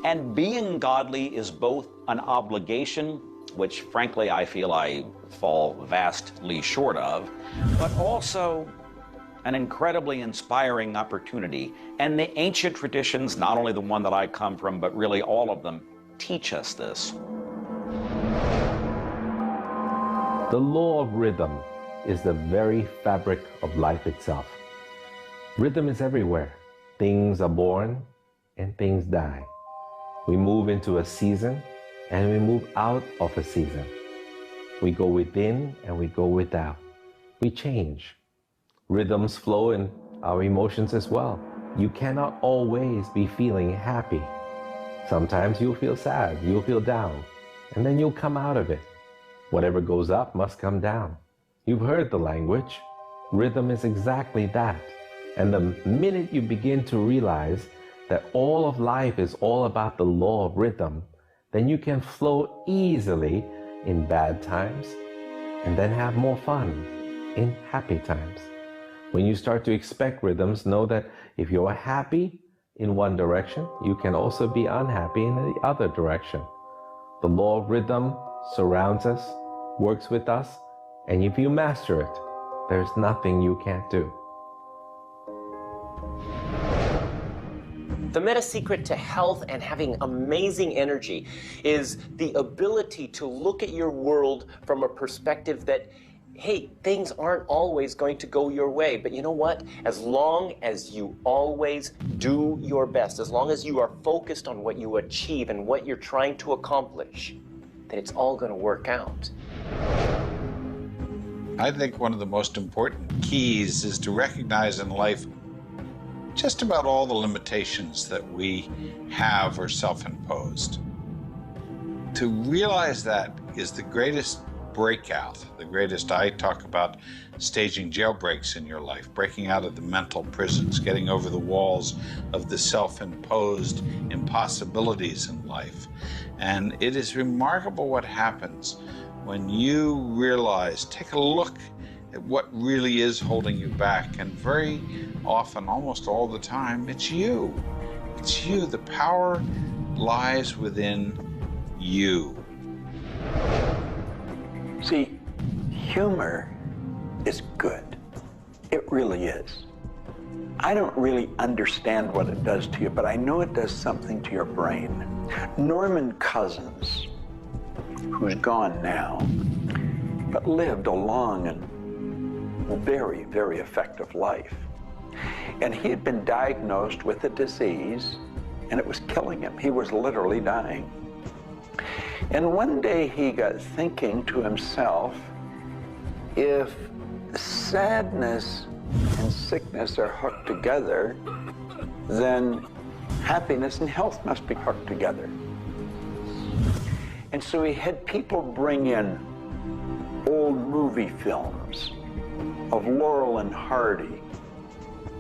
And being godly is both an obligation, which frankly I feel I fall vastly short of, but also an incredibly inspiring opportunity. And the ancient traditions, not only the one that I come from, but really all of them, teach us this. The law of rhythm is the very fabric of life itself. Rhythm is everywhere. Things are born and things die. We move into a season and we move out of a season. We go within and we go without. We change. Rhythms flow in our emotions as well. You cannot always be feeling happy. Sometimes you'll feel sad, you'll feel down, and then you'll come out of it. Whatever goes up must come down. You've heard the language. Rhythm is exactly that. And the minute you begin to realize that all of life is all about the law of rhythm, then you can flow easily in bad times and then have more fun in happy times. When you start to expect rhythms, know that if you're happy in one direction, you can also be unhappy in the other direction. The law of rhythm surrounds us, works with us, and if you master it, there's nothing you can't do. The meta secret to health and having amazing energy is the ability to look at your world from a perspective that, hey, things aren't always going to go your way, but you know what? As long as you always do your best, as long as you are focused on what you achieve and what you're trying to accomplish, then it's all going to work out. I think one of the most important keys is to recognize in life just about all the limitations that we have are self-imposed. To realize that is the greatest breakout, the greatest. I talk about staging jailbreaks in your life, breaking out of the mental prisons, getting over the walls of the self-imposed impossibilities in life. And it is remarkable what happens when you realize, take a look at what really is holding you back. And very often, almost all the time, it's you. It's you. The power lies within you. See, humor is good. It really is. I don't really understand what it does to you, but I know it does something to your brain. Norman Cousins, who's gone now, but lived a long and very, very effective life. And he had been diagnosed with a disease, and it was killing him. He was literally dying. And one day he got thinking to himself, if sadness and sickness are hooked together, then happiness and health must be hooked together. And so he had people bring in old movie films of Laurel and Hardy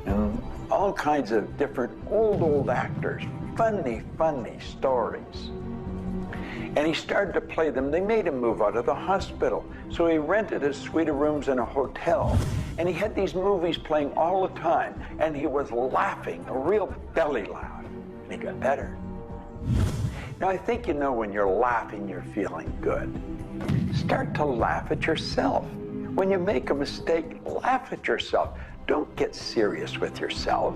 and all kinds of different old actors, funny stories. And he started to play them. They made him move out of the hospital. So he rented a suite of rooms in a hotel. And he had these movies playing all the time. And he was laughing, a real belly laugh. And he got better. Now, I think you know when you're laughing, you're feeling good. Start to laugh at yourself. When you make a mistake, laugh at yourself. Don't get serious with yourself.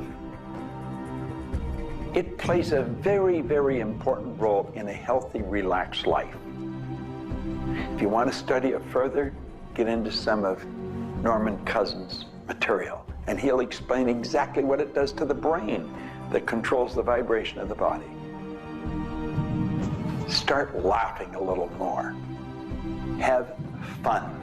It plays a very, very important role in a healthy, relaxed life. If you want to study it further, get into some of Norman Cousins' material, and he'll explain exactly what it does to the brain that controls the vibration of the body. Start laughing a little more. Have fun.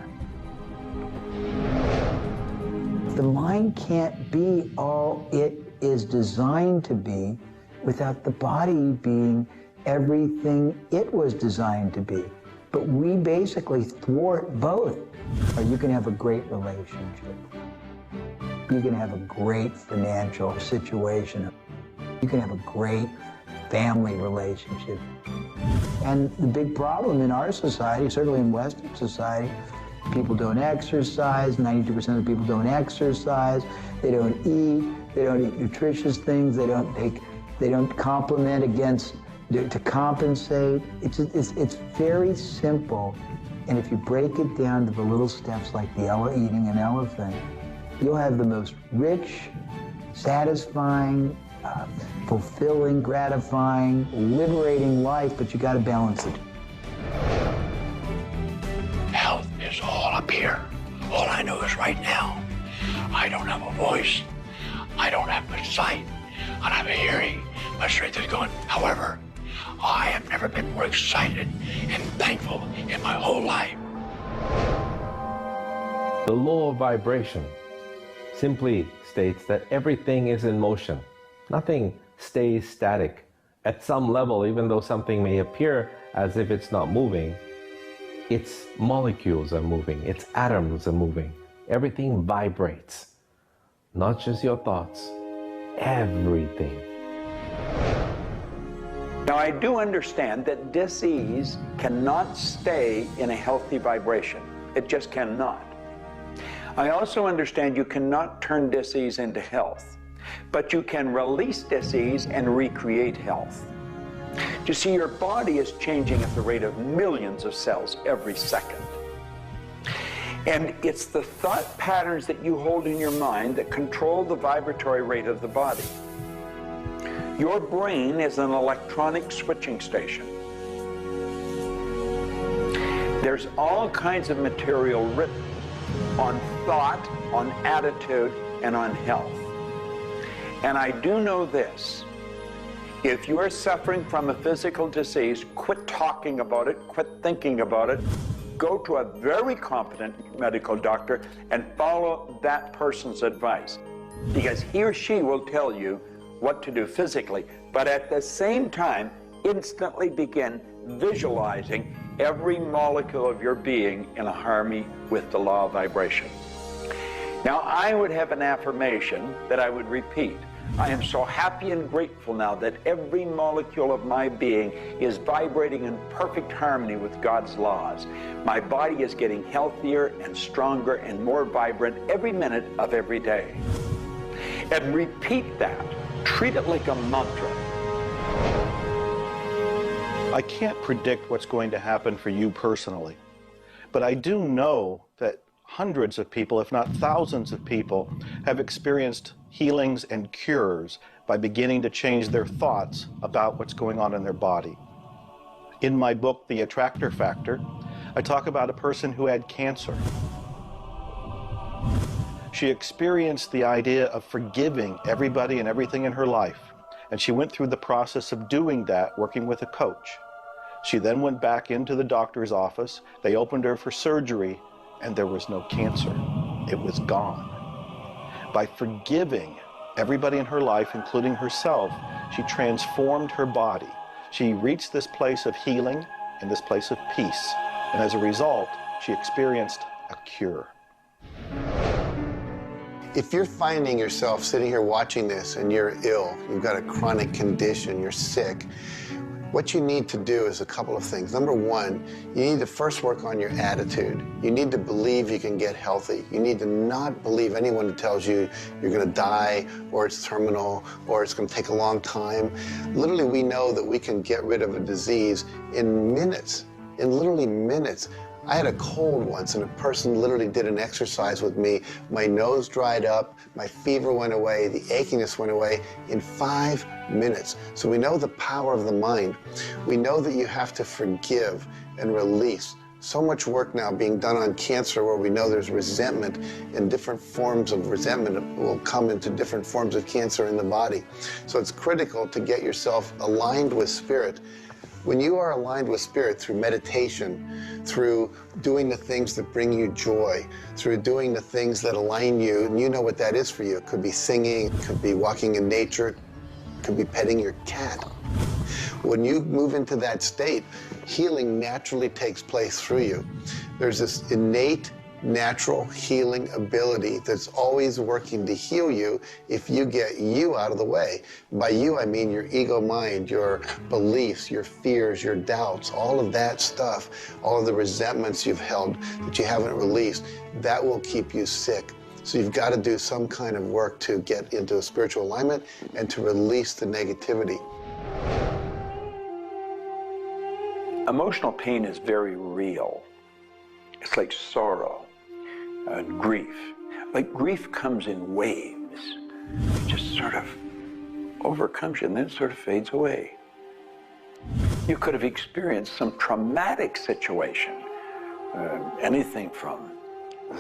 The mind can't be all it is designed to be without the body being everything it was designed to be. But we basically thwart both. Or you can have a great relationship. You can have a great financial situation. You can have a great family relationship. And the big problem in our society, certainly in Western society, people don't exercise, 92% of people don't exercise, they don't eat nutritious things, they don't complement to compensate. It's very simple. And if you break it down to the little steps like eating an elephant, you'll have the most rich, satisfying, fulfilling, gratifying, liberating life, but you gotta balance it. Health is all up here. All I know is right now, I don't have a voice, I don't have much sight, I don't have a hearing. My strength is gone. However, I have never been more excited and thankful in my whole life. The law of vibration simply states that everything is in motion. Nothing stays static. At some level, even though something may appear as if it's not moving, its molecules are moving, its atoms are moving. Everything vibrates. Not just your thoughts, everything. Now, I do understand that disease cannot stay in a healthy vibration. It just cannot. I also understand you cannot turn disease into health, but you can release disease and recreate health. You see, your body is changing at the rate of millions of cells every second. And it's the thought patterns that you hold in your mind that control the vibratory rate of the body. Your brain is an electronic switching station. There's all kinds of material written on thought, on attitude, and on health. And I do know this. If you are suffering from a physical disease, quit talking about it, quit thinking about it. Go to a very competent medical doctor and follow that person's advice, because he or she will tell you what to do physically, but at the same time, instantly begin visualizing every molecule of your being in harmony with the law of vibration. Now, I would have an affirmation that I would repeat. I am so happy and grateful now that every molecule of my being is vibrating in perfect harmony with God's laws. My body is getting healthier and stronger and more vibrant every minute of every day. And repeat that. Treat it like a mantra. I can't predict what's going to happen for you personally, but I do know that hundreds of people, if not thousands of people, have experienced healings and cures by beginning to change their thoughts about what's going on in their body. In my book, The Attractor Factor, I talk about a person who had cancer. She experienced the idea of forgiving everybody and everything in her life, and she went through the process of doing that, working with a coach. She then went back into the doctor's office. They opened her for surgery, and there was no cancer. It was gone. By forgiving everybody in her life, including herself, she transformed her body. She reached this place of healing and this place of peace. And as a result, she experienced a cure. If you're finding yourself sitting here watching this and you're ill, you've got a chronic condition, you're sick, what you need to do is a couple of things. Number one, you need to first work on your attitude. You need to believe you can get healthy. You need to not believe anyone who tells you you're going to die, or it's terminal, or it's going to take a long time. Literally, we know that we can get rid of a disease in minutes, in literally minutes. I had a cold once, and a person literally did an exercise with me. My nose dried up, my fever went away, the achiness went away in 5 minutes. So we know the power of the mind. We know that you have to forgive and release. So much work now being done on cancer, where we know there's resentment, and different forms of resentment will come into different forms of cancer in the body. So it's critical to get yourself aligned with spirit. When you are aligned with spirit through meditation, through doing the things that bring you joy, through doing the things that align you, and you know what that is for you. It could be singing, it could be walking in nature, it could be petting your cat. When you move into that state, healing naturally takes place through you. There's this innate, natural healing ability that's always working to heal you if you get you out of the way. By you, I mean your ego mind, your beliefs, your fears, your doubts, all of that stuff, all of the resentments you've held that you haven't released, that will keep you sick. So you've got to do some kind of work to get into a spiritual alignment and to release the negativity. Emotional pain is very real. It's like sorrow and grief. Like grief comes in waves. It just sort of overcomes you and then sort of fades away. You could have experienced some traumatic situation, anything from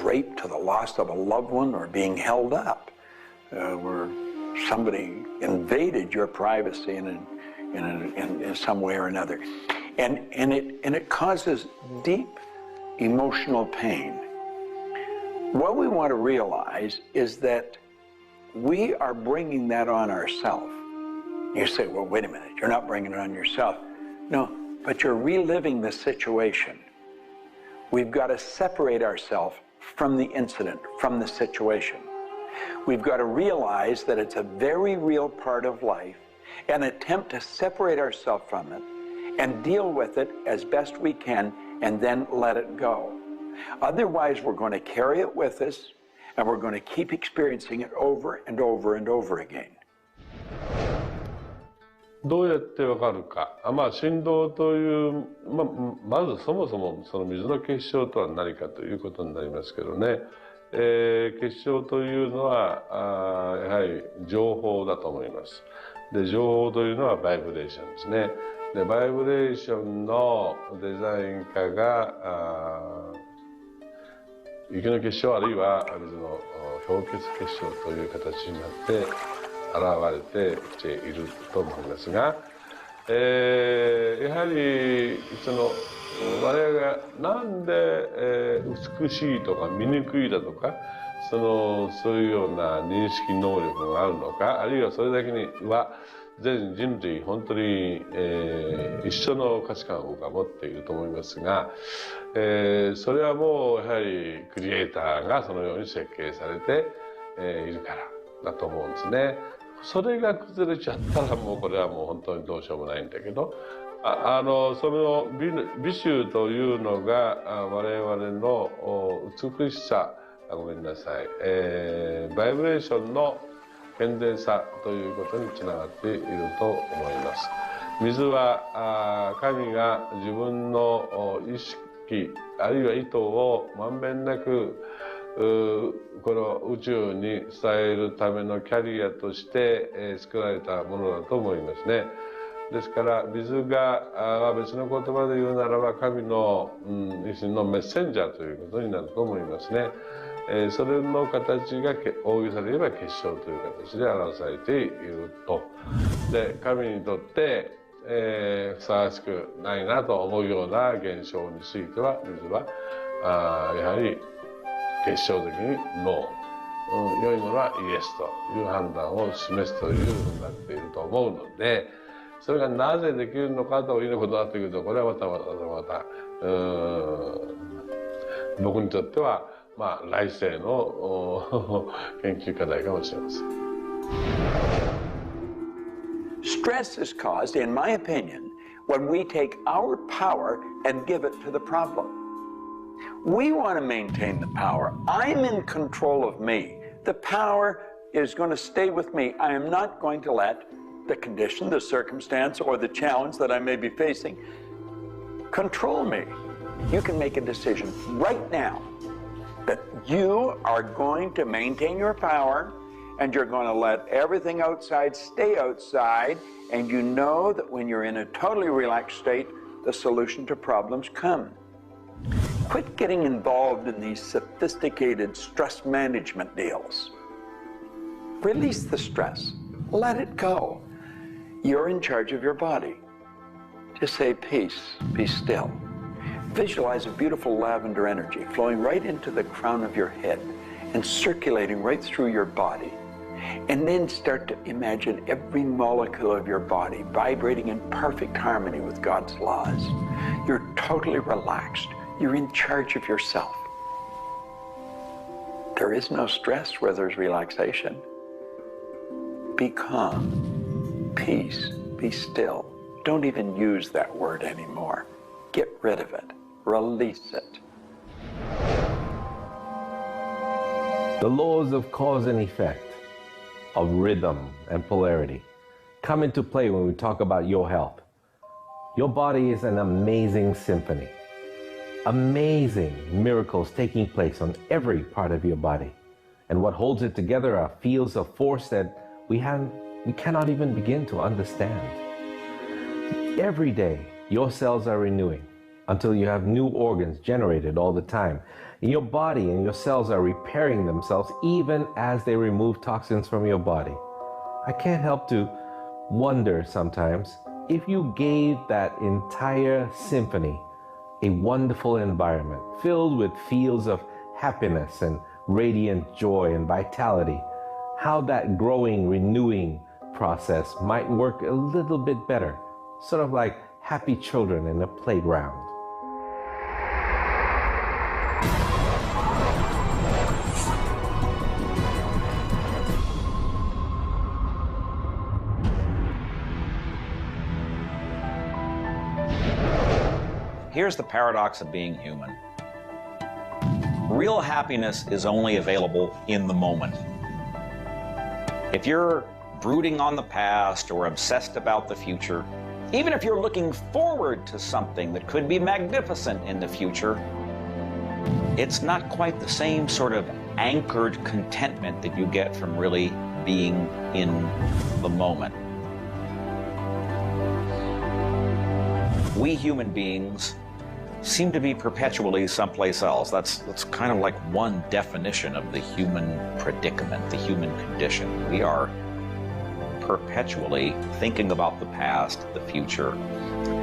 rape to the loss of a loved one, or being held up, where somebody invaded your privacy in some way or another. And it causes deep emotional pain. What we want to realize is that we are bringing that on ourselves. You say, well, wait a minute, you're not bringing it on yourself. No, but you're reliving the situation. We've got to separate ourselves from the incident, from the situation. We've got to realize that it's a very real part of life, and attempt to separate ourselves from it and deal with it as best we can, and then let it go. Otherwise, we're going to carry it with us, and we're going to keep experiencing it over and over and over again. どうやってわかるか。振動という、まずそもそもその水の結晶とは何かということになりますけどね。結晶というのはやはり情報だと思います。で、情報というのはバイブレーションですね。で、バイブレーションのデザイン家が雪の結晶あるいは水の氷結結晶という形になって現れてきていると思いますが、やはり我々がなんで美しいとか醜いだとかそういうような認識能力があるのか、あるいはそれだけには全人類本当に一緒の価値観を僕は持っていると思いますが、それはもうやはりクリエイターがそのように設計されているからだと思うんですね。それが崩れちゃったらもうこれはもう本当にどうしようもないんだけど、その美醜というのが我々の美しさ、ごめんなさい、バイブレーションの健全さということにつながっていると思います。水は神が自分の意機あるいは意図をまんべんなくこの宇宙に伝えるためのキャリアとして、作られたものだと思いますね。ですから水が別の言葉で言うならば神の、一種のメッセンジャーということになると思いますね。それの形が大げさで言えば結晶という形で表されていると。で神にとって、ふさわしくないなと思うような現象については水はやはり結晶的にノー、良いものはイエスという判断を示すというふうになっていると思うので、それがなぜできるのかということになってくると、これはまた僕にとっては来世の研究課題かもしれません。Stress is caused, in my opinion, when we take our power and give it to the problem. We want to maintain the power. I'm in control of me. The power is going to stay with me. I am not going to let the condition, the circumstance, or the challenge that I may be facing control me. You can make a decision right now that you are going to maintain your power and you're going to let everything outside stay outside, and you know that when you're in a totally relaxed state, the solution to problems come. Quit getting involved in these sophisticated stress management deals. Release the stress. Let it go. You're in charge of your body. Just say peace, be still. Visualize a beautiful lavender energy flowing right into the crown of your head and circulating right through your body. And then start to imagine every molecule of your body vibrating in perfect harmony with God's laws. You're totally relaxed. You're in charge of yourself. There is no stress where there's relaxation. Be calm, peace, be still. Don't even use that word anymore. Get rid of it. Release it. The laws of cause and effect, of rhythm and polarity, come into play when we talk about your health. Your body is an amazing symphony. Amazing miracles taking place on every part of your body. And what holds it together are fields of force that we cannot even begin to understand. Every day, your cells are renewing until you have new organs generated all the time. Your body and your cells are repairing themselves even as they remove toxins from your body. I can't help to wonder sometimes if you gave that entire symphony a wonderful environment filled with fields of happiness and radiant joy and vitality, how that growing, renewing process might work a little bit better, sort of like happy children in a playground. Here's the paradox of being human. Real happiness is only available in the moment. If you're brooding on the past or obsessed about the future, even if you're looking forward to something that could be magnificent in the future, it's not quite the same sort of anchored contentment that you get from really being in the moment. We human beings seem to be perpetually someplace else. That's kind of like one definition of the human predicament, the human condition. We are perpetually thinking about the past, the future,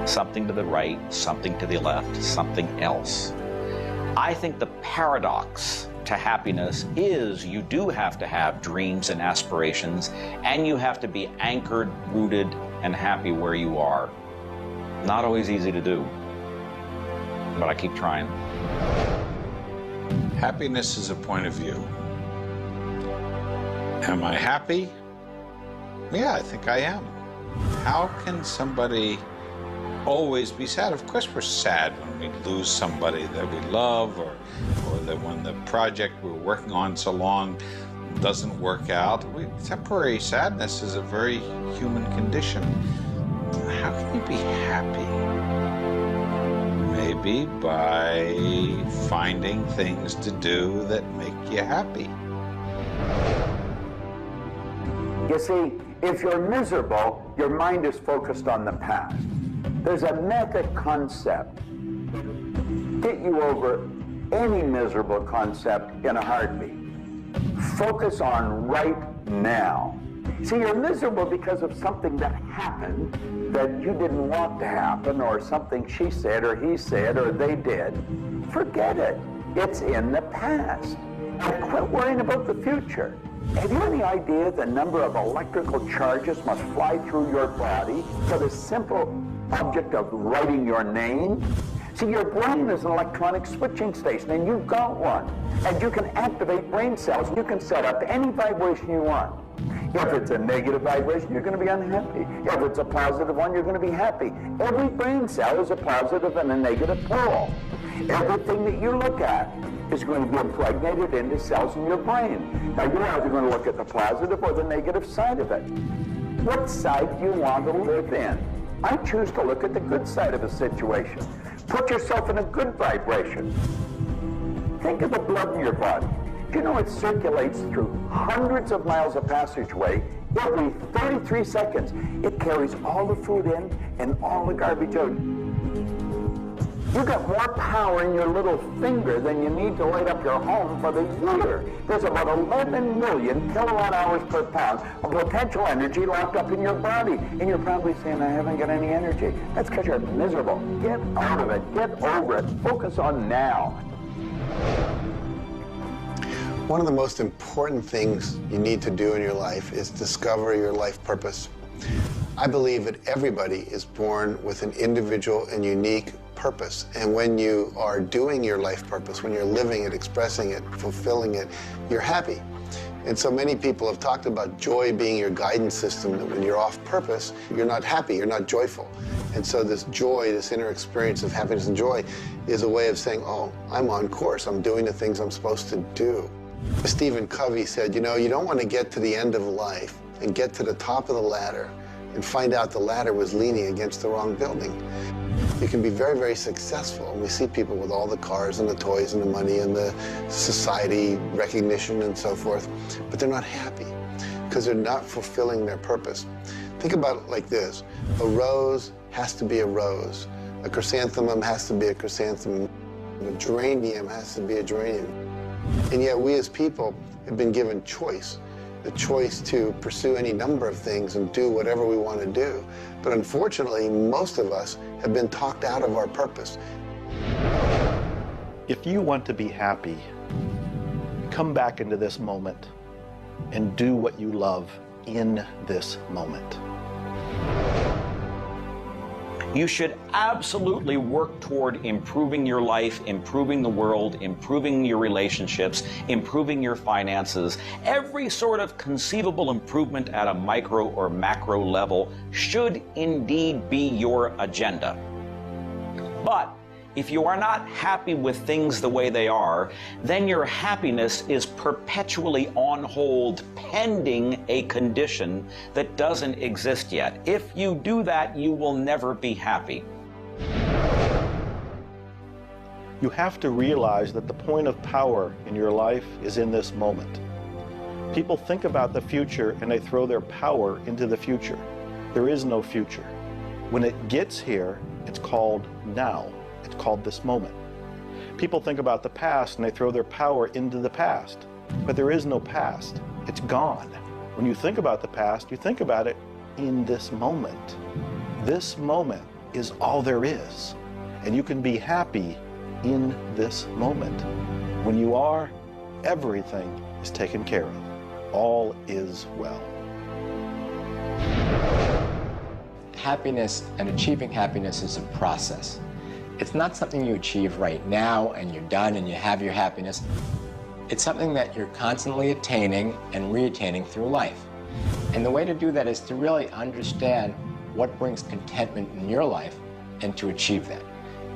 something to the right, something to the left, something else. I think the paradox to happiness is you do have to have dreams and aspirations, and you have to be anchored, rooted, and happy where you are. Not always easy to do, but I keep trying. Happiness is a point of view. Am I happy? Yeah, I think I am. How can somebody always be sad? Of course we're sad when we lose somebody that we love, or that when the project we're working on so long doesn't work out. Temporary sadness is a very human condition. How can you be happy Maybe by finding things to do that make you happy. You see, if you're miserable, your mind is focused on the past. There's a method concept. Get you over any miserable concept in a heartbeat. Focus on right now. See, you're miserable because of something that happened that you didn't want to happen, or something she said or he said or they did. Forget it. It's in the past. And quit worrying about the future. Have you any idea the number of electrical charges must fly through your body for the simple object of writing your name? See, your brain is an electronic switching station, and you've got one. And you can activate brain cells. You can set up any vibration you want. If it's a negative vibration, you're going to be unhappy. If it's a positive one, you're going to be happy. Every brain cell is a positive and a negative pole. Everything that you look at is going to be impregnated into cells in your brain. Now, you're either going to look at the positive or the negative side of it. What side do you want to live in? I choose to look at the good side of a situation. Put yourself in a good vibration. Think of the blood in your body. Do you know it circulates through hundreds of miles of passageway every 33 seconds? It carries all the food in and all the garbage out. You got more power in your little finger than you need to light up your home for the year. There's about 11 million kilowatt hours per pound of potential energy locked up in your body. And you're probably saying, I haven't got any energy. That's because you're miserable. Get out of it. Get over it. Focus on now. One of the most important things you need to do in your life is discover your life purpose. I believe that everybody is born with an individual and unique purpose. And when you are doing your life purpose, when you're living it, expressing it, fulfilling it, you're happy. And so many people have talked about joy being your guidance system, that when you're off purpose, you're not happy, you're not joyful. And so this joy, this inner experience of happiness and joy is a way of saying, oh, I'm on course, I'm doing the things I'm supposed to do. Stephen Covey said, you know, you don't want to get to the end of life and get to the top of the ladder and find out the ladder was leaning against the wrong building. You can be very, very successful. And we see people with all the cars and the toys and the money and the society recognition and so forth, but they're not happy because they're not fulfilling their purpose. Think about it like this. A rose has to be a rose. A chrysanthemum has to be a chrysanthemum. A geranium has to be a geranium. And yet we as people have been given choice. The choice to pursue any number of things and do whatever we want to do. But unfortunately, most of us have been talked out of our purpose. If you want to be happy, come back into this moment and do what you love in this moment. You should absolutely work toward improving your life, improving the world, improving your relationships, improving your finances. Every sort of conceivable improvement at a micro or macro level should indeed be your agenda. But if you are not happy with things the way they are, then your happiness is perpetually on hold pending a condition that doesn't exist yet. If you do that, you will never be happy. You have to realize that the point of power in your life is in this moment. People think about the future and they throw their power into the future. There is no future. When it gets here, it's called now. It's called this moment. People think about the past and they throw their power into the past. But there is no past. It's gone. When you think about the past, you think about it in this moment. This moment is all there is. And you can be happy in this moment. When you are, everything is taken care of. All is well. Happiness and achieving happiness is a process. It's not something you achieve right now and you're done and you have your happiness. It's something that you're constantly attaining and re-attaining through life. And the way to do that is to really understand what brings contentment in your life and to achieve that.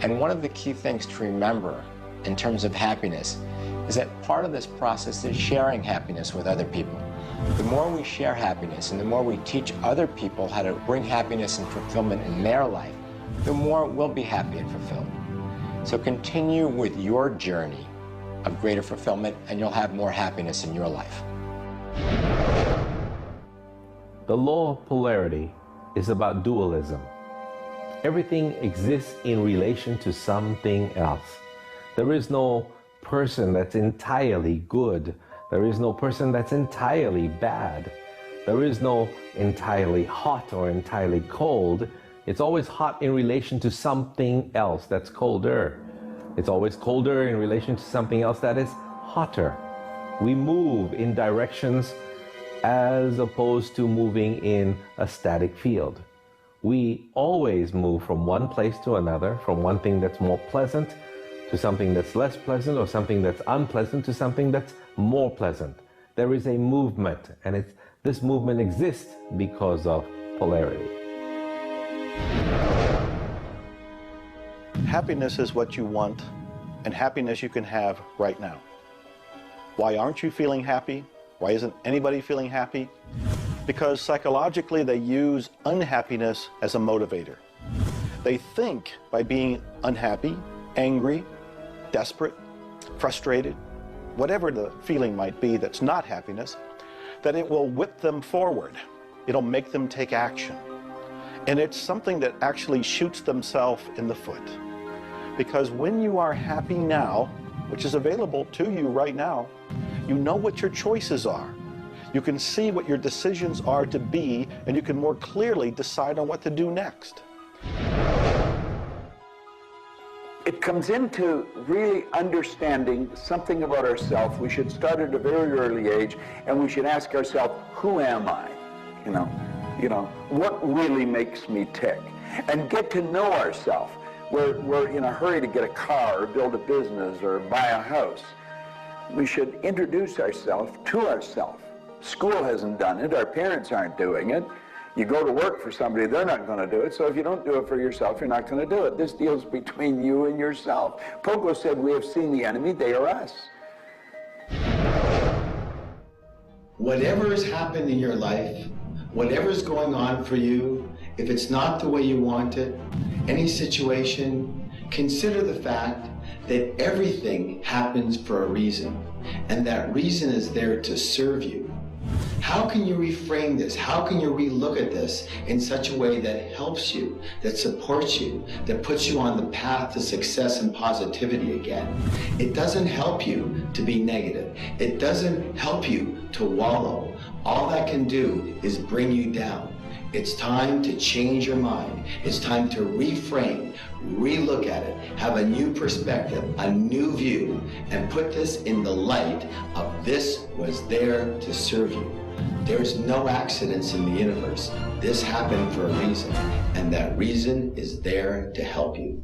And one of the key things to remember in terms of happiness is that part of this process is sharing happiness with other people. The more we share happiness and the more we teach other people how to bring happiness and fulfillment in their life, the more we'll be happy and fulfilled. So continue with your journey of greater fulfillment, and you'll have more happiness in your life. The law of polarity is about dualism. Everything exists in relation to something else. There is no person that's entirely good. There is no person that's entirely bad. There is no entirely hot or entirely cold. It's always hot in relation to something else that's colder. It's always colder in relation to something else that is hotter. We move in directions as opposed to moving in a static field. We always move from one place to another, from one thing that's more pleasant to something that's less pleasant, or something that's unpleasant to something that's more pleasant. There is a movement, and this movement exists because of polarity. Happiness is what you want, and happiness you can have right now. Why aren't you feeling happy? Why isn't anybody feeling happy? Because psychologically they use unhappiness as a motivator. They think by being unhappy, angry, desperate, frustrated, whatever the feeling might be that's not happiness, that it will whip them forward. It'll make them take action. And it's something that actually shoots themselves in the foot. Because when you are happy now, which is available to you right now, you know what your choices are. You can see what your decisions are to be, and you can more clearly decide on what to do next. It comes into really understanding something about ourselves. We should start at a very early age, and we should ask ourselves, who am I? You know, what really makes me tick? And get to know ourselves. We're in a hurry to get a car or build a business or buy a house. We should introduce ourselves to ourselves. School hasn't done it. Our parents aren't doing it. You go to work for somebody, they're not going to do it. So if you don't do it for yourself, you're not going to do it. This deals between you and yourself. Pogo said, we have seen the enemy, they are us. Whatever has happened in your life, whatever's going on for you, if it's not the way you want it, any situation, consider the fact that everything happens for a reason, and that reason is there to serve you. How can you reframe this? How can you relook at this in such a way that helps you, that supports you, that puts you on the path to success and positivity again? It doesn't help you to be negative. It doesn't help you to wallow. All that can do is bring you down. It's time to change your mind. It's time to reframe, relook at it, have a new perspective, a new view, and put this in the light of this was there to serve you. There's no accidents in the universe. This happened for a reason, and that reason is there to help you.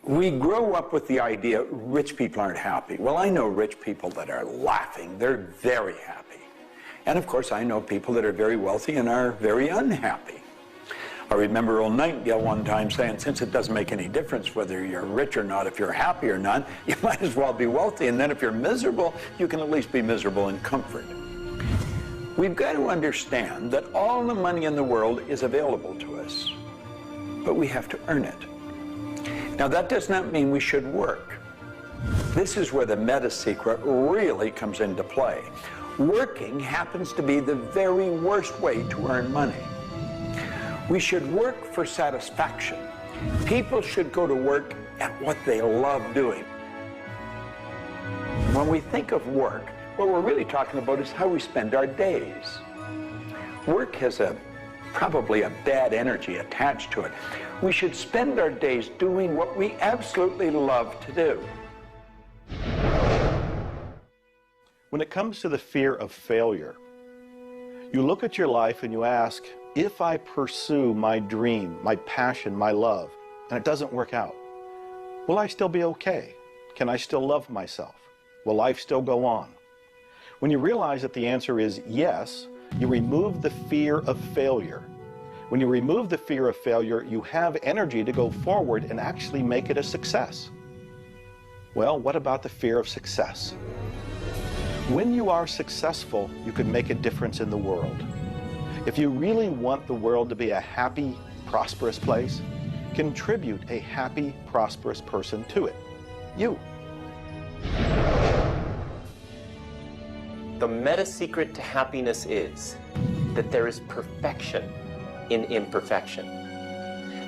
We grow up with the idea rich people aren't happy. Well, I know rich people that are laughing. They're very happy. And of course, I know people that are very wealthy and are very unhappy. I remember old Nightingale one time saying, since it doesn't make any difference whether you're rich or not, if you're happy or not, you might as well be wealthy. And then if you're miserable, you can at least be miserable in comfort. We've got to understand that all the money in the world is available to us, but we have to earn it. Now, that does not mean we should work. This is where the meta secret really comes into play. Working happens to be the very worst way to earn money. We should work for satisfaction. People should go to work at what they love doing. When we think of work, what we're really talking about is how we spend our days. Work has probably a bad energy attached to it. We should spend our days doing what we absolutely love to do. When it comes to the fear of failure, you look at your life and you ask, if I pursue my dream, my passion, my love, and it doesn't work out, will I still be okay? Can I still love myself? Will life still go on? When you realize that the answer is yes, you remove the fear of failure. When you remove the fear of failure, you have energy to go forward and actually make it a success. Well, what about the fear of success? When you are successful, you can make a difference in the world. If you really want the world to be a happy, prosperous place, Contribute a happy, prosperous person to it. You. The meta secret to happiness is that there is perfection in imperfection.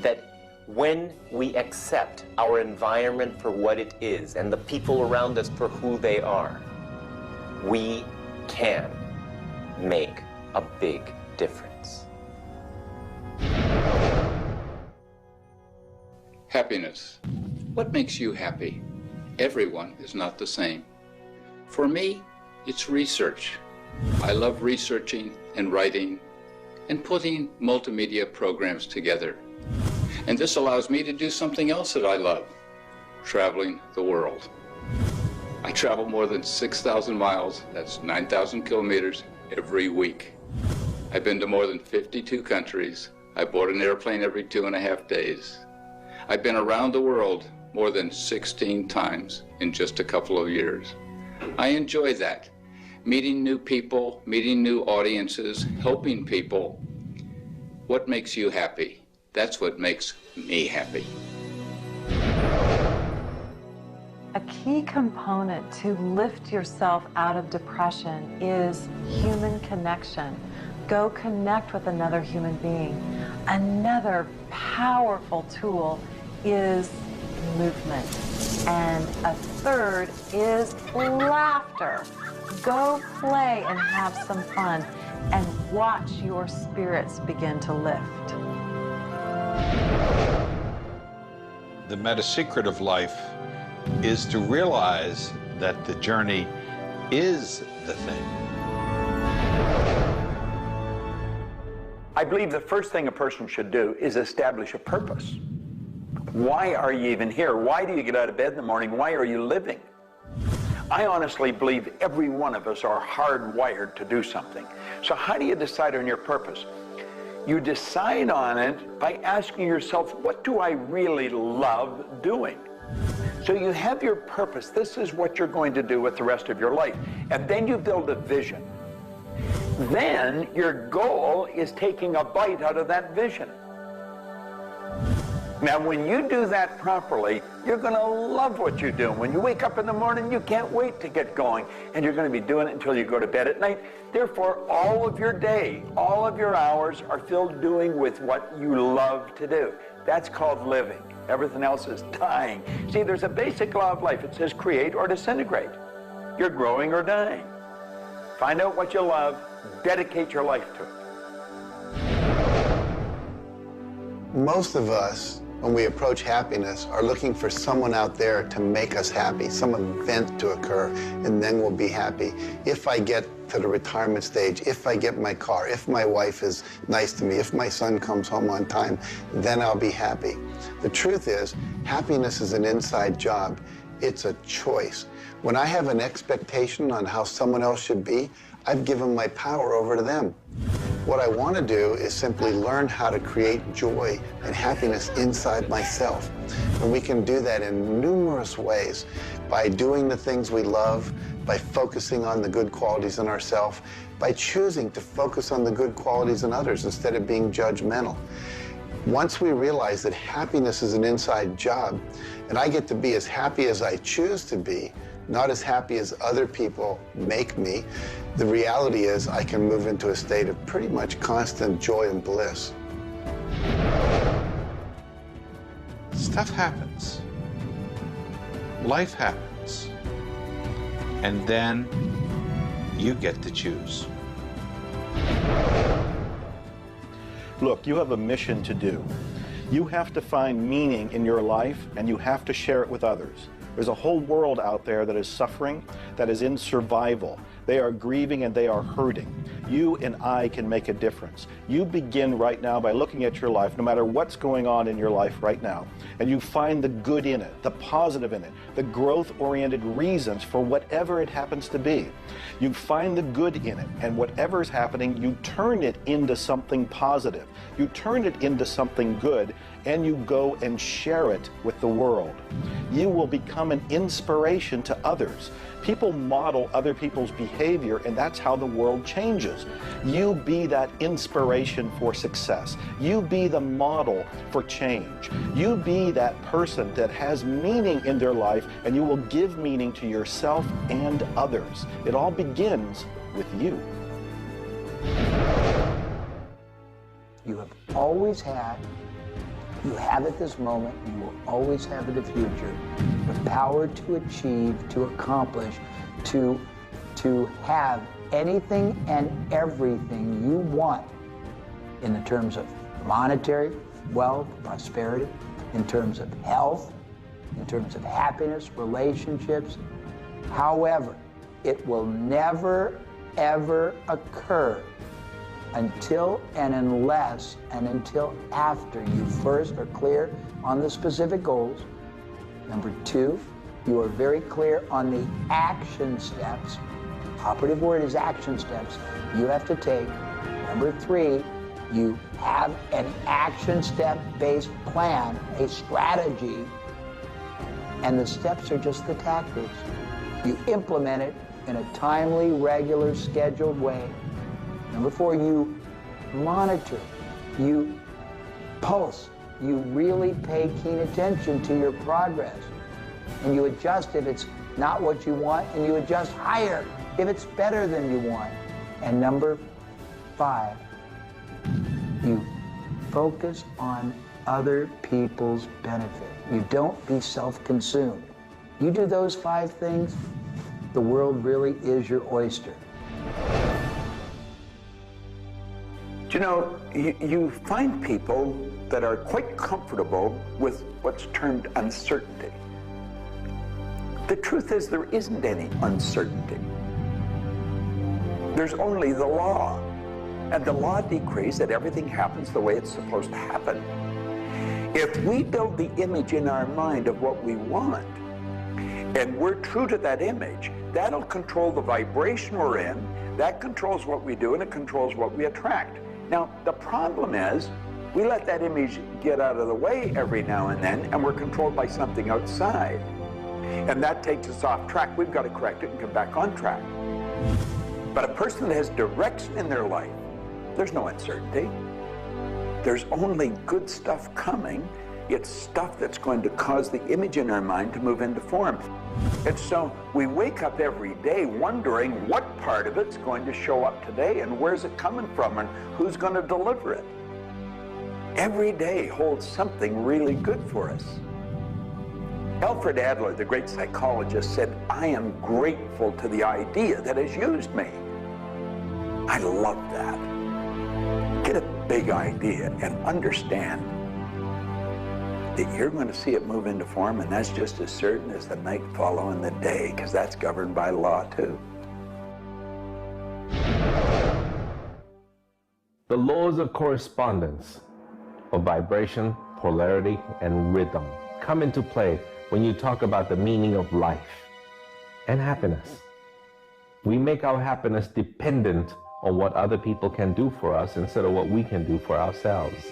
That when we accept our environment for what it is and the people around us for who they are, we can make a big difference. Happiness. What makes you happy? Everyone is not the same. For me, it's research. I love researching and writing and putting multimedia programs together. And this allows me to do something else that I love, traveling the world. I travel more than 6,000 miles, that's 9,000 kilometers, every week. I've been to more than 52 countries. I board an airplane every 2.5 days. I've been around the world more than 16 times in just a couple of years. I enjoy that. Meeting new people, meeting new audiences, helping people. What makes you happy? That's what makes me happy. A key component to lift yourself out of depression is human connection. Go connect with another human being. Another powerful tool is movement. And a third is laughter. Go play and have some fun and watch your spirits begin to lift. The meta secret of life is to realize that the journey is the thing. I believe the first thing a person should do is establish a purpose. Why are you even here? Why do you get out of bed in the morning? Why are you living? I honestly believe every one of us are hardwired to do something. So how do you decide on your purpose? You decide on it by asking yourself, what do I really love doing? So you have your purpose. This is what you're going to do with the rest of your life. And then you build a vision. Then your goal is taking a bite out of that vision. Now, when you do that properly, you're going to love what you do. When you wake up in the morning, you can't wait to get going, and you're going to be doing it until you go to bed at night. Therefore, all of your day, all of your hours are filled doing with what you love to do. That's called living. Everything else is dying. See, there's a basic law of life. It says create or disintegrate. You're growing or dying. Find out what you love, dedicate your life to it. Most of us, when we approach happiness, are looking for someone out there to make us happy, some event to occur, and then we'll be happy. If I get to the retirement stage, if I get my car, if my wife is nice to me, if my son comes home on time, then I'll be happy. The truth is, happiness is an inside job. It's a choice. When I have an expectation on how someone else should be, I've given my power over to them. What I want to do is simply learn how to create joy and happiness inside myself. And we can do that in numerous ways, by doing the things we love, by focusing on the good qualities in ourselves, by choosing to focus on the good qualities in others instead of being judgmental. Once we realize that happiness is an inside job, and I get to be as happy as I choose to be, not as happy as other people make me, the reality is I can move into a state of pretty much constant joy and bliss. Stuff happens. Life happens. And then you get to choose. Look, you have a mission to do. You have to find meaning in your life, and you have to share it with others. There's a whole world out there that is suffering, that is in survival. They are grieving and they are hurting. You and I can make a difference. You begin right now by looking at your life, no matter what's going on in your life right now, and you find the good in it, the positive in it, the growth-oriented reasons for whatever it happens to be. You find the good in it, and whatever is happening, you turn it into something positive. You turn it into something good, and you go and share it with the world. You will become an inspiration to others. People model other people's behavior behavior, and that's how the world changes. You be that inspiration for success. You be the model for change. You be that person that has meaning in their life, and you will give meaning to yourself and others. It all begins with you. You have always had, you have at this moment, you will always have in the future, the power to achieve, to accomplish, to have anything and everything you want in the terms of monetary, wealth, prosperity, in terms of health, in terms of happiness, relationships. However, it will never, ever occur until and unless and until after you first are clear on the specific goals. Number two, you are very clear on the action steps. Operative word is action steps you have to take. Number three, you have an action step-based plan, a strategy, and the steps are just the tactics. You implement it in a timely, regular, scheduled way. Number four, you monitor, you pulse, you really pay keen attention to your progress. And you adjust if it's not what you want, and you adjust higher if it's better than you want. And number five, you focus on other people's benefit. You don't be self-consumed. You do those five things, the world really is your oyster. You know, you find people that are quite comfortable with what's termed uncertainty. The truth is there isn't any uncertainty. There's only the law. And the law decrees that everything happens the way it's supposed to happen. If we build the image in our mind of what we want, and we're true to that image, that'll control the vibration we're in, that controls what we do, and it controls what we attract. Now, the problem is, we let that image get out of the way every now and then, and we're controlled by something outside. And that takes us off track. We've got to correct it and come back on track. But a person that has direction in their life, there's no uncertainty. There's only good stuff coming. It's stuff that's going to cause the image in our mind to move into form. And so we wake up every day wondering what part of it's going to show up today and where's it coming from and who's going to deliver it. Every day holds something really good for us. Alfred Adler, the great psychologist, said, "I am grateful to the idea that has used me." I love that. Get a big idea and understand that you're going to see it move into form, and that's just as certain as the night following the day, because that's governed by law too. The laws of correspondence, of vibration, polarity, and rhythm come into play when you talk about the meaning of life and happiness. We make our happiness dependent on what other people can do for us instead of what we can do for ourselves.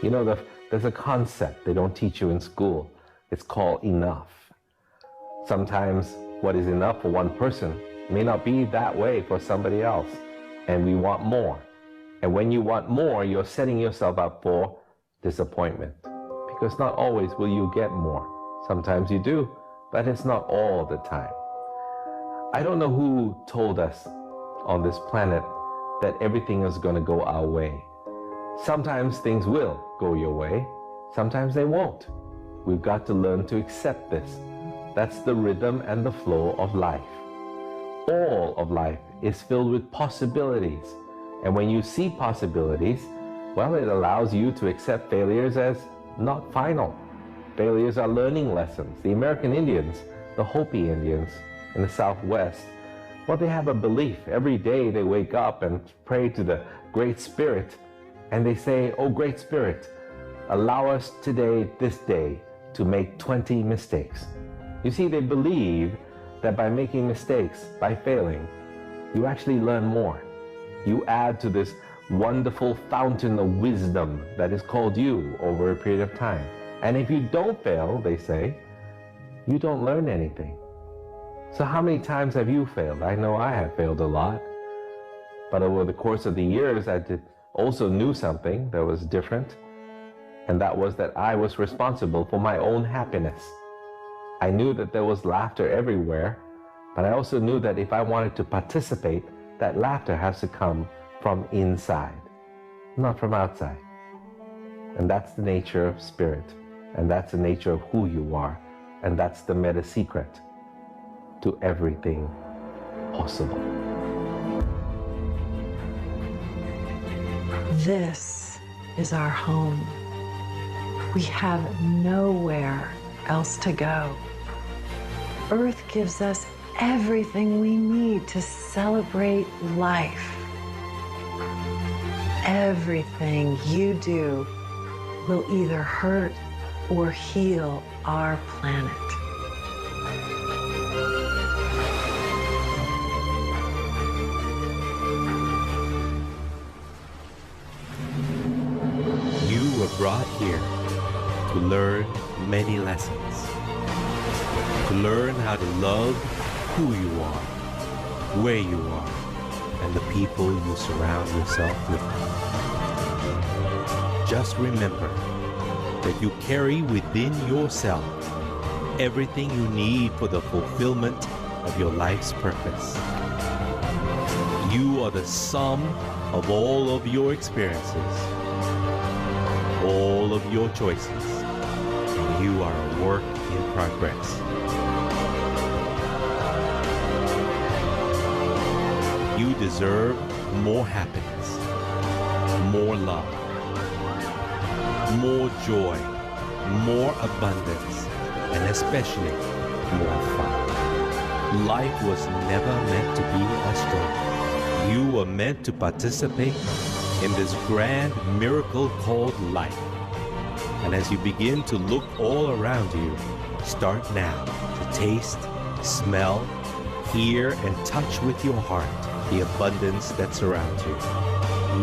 You know, there's a concept they don't teach you in school. It's called enough. Sometimes what is enough for one person may not be that way for somebody else, and we want more. And when you want more, you're setting yourself up for disappointment, because not always will you get more. Sometimes you do, but it's not all the time. I don't know who told us on this planet that everything is going to go our way. Sometimes things will go your way, sometimes they won't. We've got to learn to accept this. That's the rhythm and the flow of life. All of life is filled with possibilities. And when you see possibilities, well, it allows you to accept failures as not final. Failures are learning lessons. The American Indians, the Hopi Indians in the Southwest, well, they have a belief. Every day they wake up and pray to the Great Spirit, and they say, "Oh, Great Spirit, allow us today, this day, to make 20 mistakes." You see, they believe that by making mistakes, by failing, you actually learn more. You add to this wonderful fountain of wisdom that is called you over a period of time. And if you don't fail, they say, you don't learn anything. So how many times have you failed? I know I have failed a lot. But over the course of the years, I also knew something that was different. And that was that I was responsible for my own happiness. I knew that there was laughter everywhere, but I also knew that if I wanted to participate, that laughter has to come from inside, not from outside. And that's the nature of spirit, and that's the nature of who you are, and that's the meta secret to everything possible. This is our home. We have nowhere else to go. Earth gives us everything we need to celebrate life. Everything you do will either hurt or heal our planet. You were brought here to learn many lessons. To learn how to love who you are, where you are, and the people you surround yourself with. Just remember that you carry within yourself everything you need for the fulfillment of your life's purpose. You are the sum of all of your experiences, all of your choices, and you are a work in progress. You deserve more happiness, more love, more joy, more abundance, and especially more fun. Life was never meant to be a struggle. You were meant to participate in this grand miracle called life. And as you begin to look all around you, start now to taste, smell, hear, and touch with your heart the abundance that surrounds you.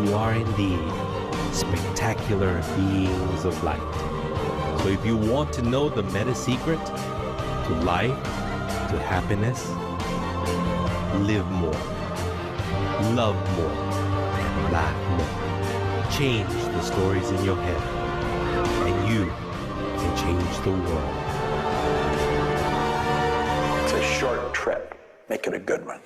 You are indeed spectacular beings of light. So if you want to know the meta secret to life, to happiness, live more, love more, and laugh more. Change the stories in your head, and you can change the world. It's a short trip. Make it a good one.